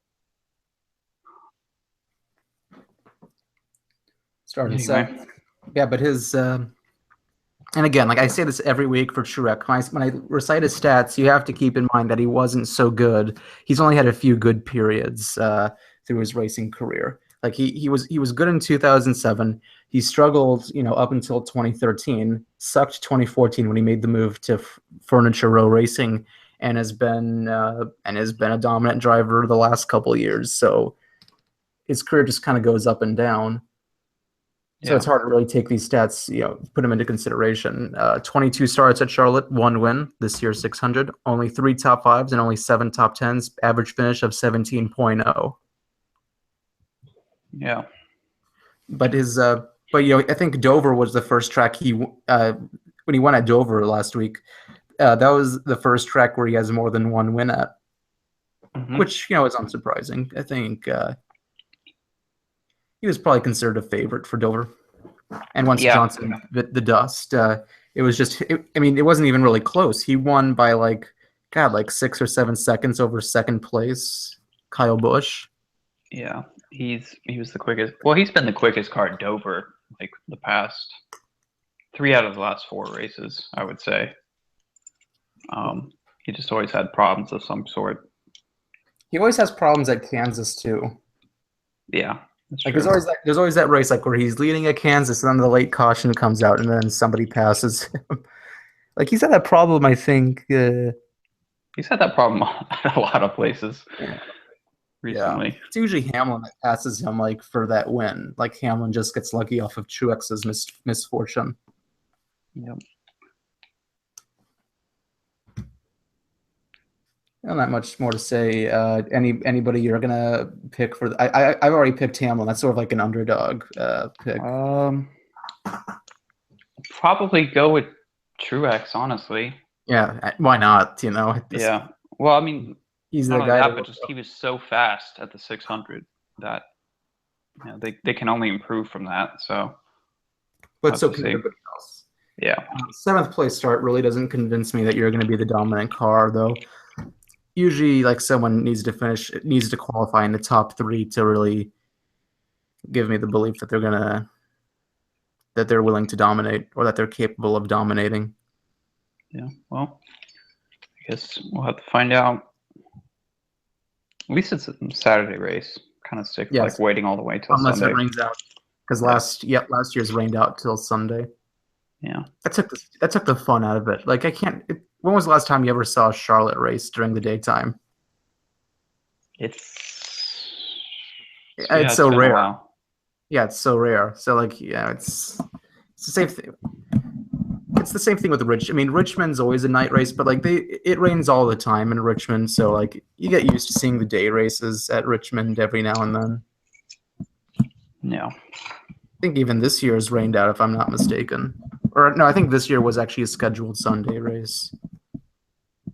Starting anyway. 7th. Yeah, but his and again, like I say this every week for Truex, when I recite his stats, you have to keep in mind that he wasn't so good. He's only had a few good periods through his racing career. Like he was good in 2007. He struggled, up until 2013. Sucked 2014 when he made the move to Furniture Row Racing, and has been a dominant driver the last couple of years. So his career just kind of goes up and down. So it's hard to really take these stats, put them into consideration. 22 starts at Charlotte, 1 win this year's 600, only 3 top 5s and only 7 top 10s, average finish of 17.0. Yeah. But I think Dover was the first track when he won at Dover last week. That was the first track where he has more than 1 win at, which, is unsurprising. I think he was probably considered a favorite for Dover. And once Johnson bit the dust, it was just, it wasn't even really close. He won by like 6 or 7 seconds over second place, Kyle Busch. Yeah, he was the quickest. Well, he's been the quickest car at Dover, like the past 3 out of the last 4 races, I would say. He just always had problems of some sort. He always has problems at Kansas too. Yeah. Like there's always that race like where he's leading at Kansas and then the late caution comes out and then somebody passes him. Like he's had that problem, I think. He's had that problem at a lot of places recently. Yeah. It's usually Hamlin that passes him like for that win. Like Hamlin just gets lucky off of Truex's misfortune. Yep. Not much more to say. Anybody you're gonna pick for? I've already picked Hamlin. That's sort of like an underdog pick. Probably go with Truex, honestly. Yeah, why not? Yeah. Well, I mean, he's the guy. But just he was so fast at the 600 that they can only improve from that. So, but so can everybody else. Yeah. 7th place start really doesn't convince me that you're going to be the dominant car, though. Usually, like someone needs to qualify in the top 3 to really give me the belief that they're willing to dominate or that they're capable of dominating. Yeah, well, I guess we'll have to find out. At least it's a Saturday race. Kind of sick of like waiting all the way till unless Sunday. It rains out, because last year's rained out till Sunday. Yeah, that took the fun out of it. Like when was the last time you ever saw a Charlotte race during the daytime? It's so rare. Yeah, it's so rare. So it's the same thing. It's the same thing with Richmond's always a night race, but it rains all the time in Richmond, so like you get used to seeing the day races at Richmond every now and then. Yeah. I think even this year's rained out, if I'm not mistaken. Or no, I think this year was actually a scheduled Sunday race. I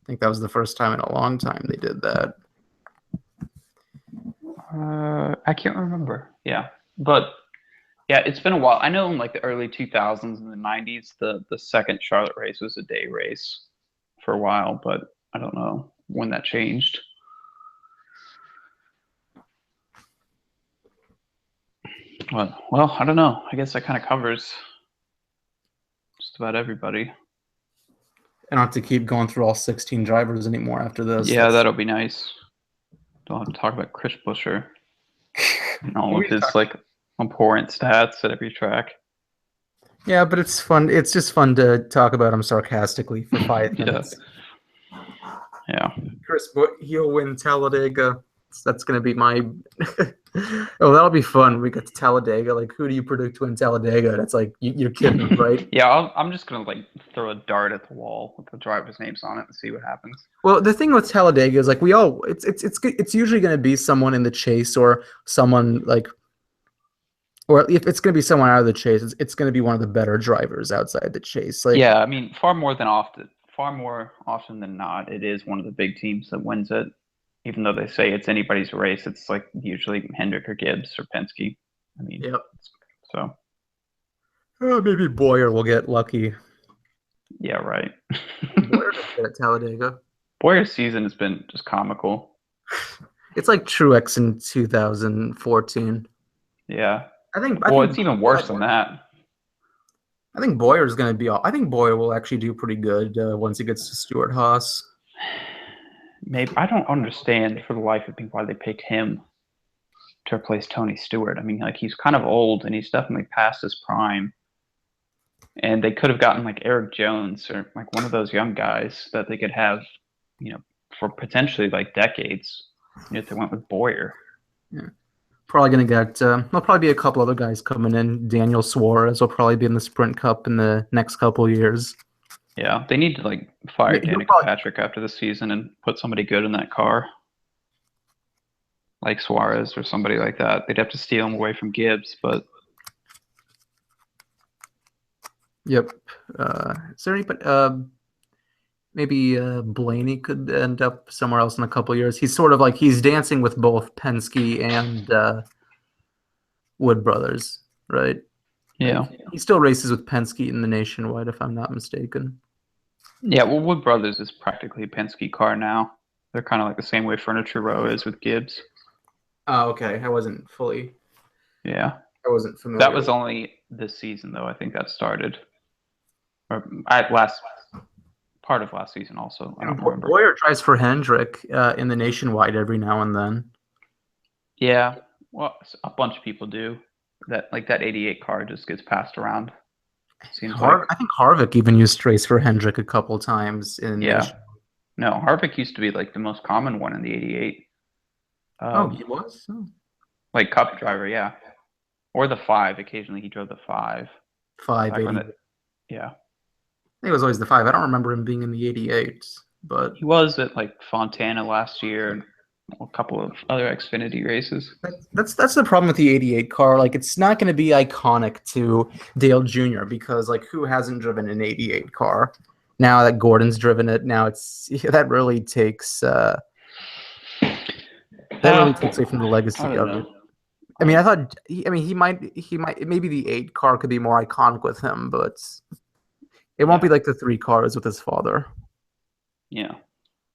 think that was the first time in a long time they did that. I can't remember. Yeah, but yeah, it's been a while. I know in like the early 2000s and the 90s, the second Charlotte race was a day race for a while, but I don't know when that changed. Well, I don't know. I guess that kind of covers just about everybody. I don't have to keep going through all 16 drivers anymore after this. Yeah, that'll be nice. Don't have to talk about Chris Buescher and all of his like important stats at every track. Yeah, but it's fun. It's just fun to talk about him sarcastically for 5 minutes. Yeah. Chris, he'll win Talladega. That's gonna be my. Oh, that'll be fun. We get to Talladega. Like, who do you predict to win Talladega? That's like you're kidding, right? Yeah, I'm just gonna like throw a dart at the wall with the drivers' names on it and see what happens. Well, the thing with Talladega is like we all it's usually going to be someone in the chase or someone like or if it's going to be someone out of the chase, it's going to be one of the better drivers outside the chase. Like Yeah, I mean, far more often than not, it is one of the big teams that wins it. Even though they say it's anybody's race, it's like usually Hendrick or Gibbs or Penske. I mean, yep. so Maybe Boyer will get lucky. yeah, right. Boyer didn't get at Talladega. Boyer's season has been just comical. It's like Truex in 2014. Yeah. I think Well, it's even worse than that. I think Boyer is going to be. I think Boyer will actually do pretty good once he gets to Stewart Haas. Maybe I don't understand for the life of me why they picked him to replace Tony Stewart. I mean, like he's kind of old and he's definitely past his prime. And they could have gotten like Eric Jones or like one of those young guys that they could have, for potentially like decades. If they went with Boyer. Yeah. Probably going to get, there'll probably be a couple other guys coming in. Daniel Suarez will probably be in the Sprint Cup in the next couple of years. Yeah, they need to like fire Danica Patrick after the season and put somebody good in that car. Like Suarez or somebody like that. They'd have to steal him away from Gibbs, but. Yep. Is there anybody, maybe Blaney could end up somewhere else in a couple of years. He's sort of like he's dancing with both Penske and Wood Brothers, right? Yeah. Like, he still races with Penske in the Nationwide, if I'm not mistaken. Yeah, well, Wood Brothers is practically a Penske car now. They're kind of like the same way Furniture Row is with Gibbs. Oh, okay. I wasn't fully. Yeah. I wasn't familiar. That was only this season, though. I think that started. Or at last part of last season also. I don't remember. Boyer drives for Hendrick in the Nationwide every now and then. Yeah, well, a bunch of people do. That 88 car just gets passed around. Seems like I think Harvick even used to race for Hendrick a couple times in yeah. No, Harvick used to be like the most common one in the 88. He was? Oh. Like Cup driver, yeah. Or the 5. Occasionally he drove the 5. 580. Yeah. I think it was always the 5. I don't remember him being in the 88, but he was at like Fontana last year and a couple of other Xfinity races. That's the problem with the 88 car. Like, it's not going to be iconic to Dale Jr. because, like, who hasn't driven an 88 car? Now that Gordon's driven it, now that really takes away from the legacy of it. I mean, he might maybe the 8 car could be more iconic with him, but it won't be like the 3 cars with his father. Yeah.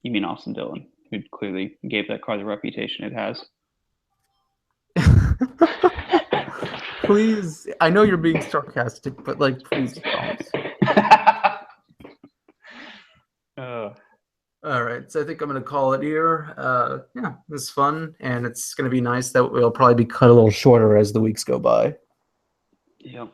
You mean Austin Dillon, who clearly gave that car the reputation it has. Please, I know you're being sarcastic, but like, please don't. All right, so I think I'm going to call it here. Yeah, it was fun, and it's going to be nice that we'll probably be cut a little shorter as the weeks go by. Yep.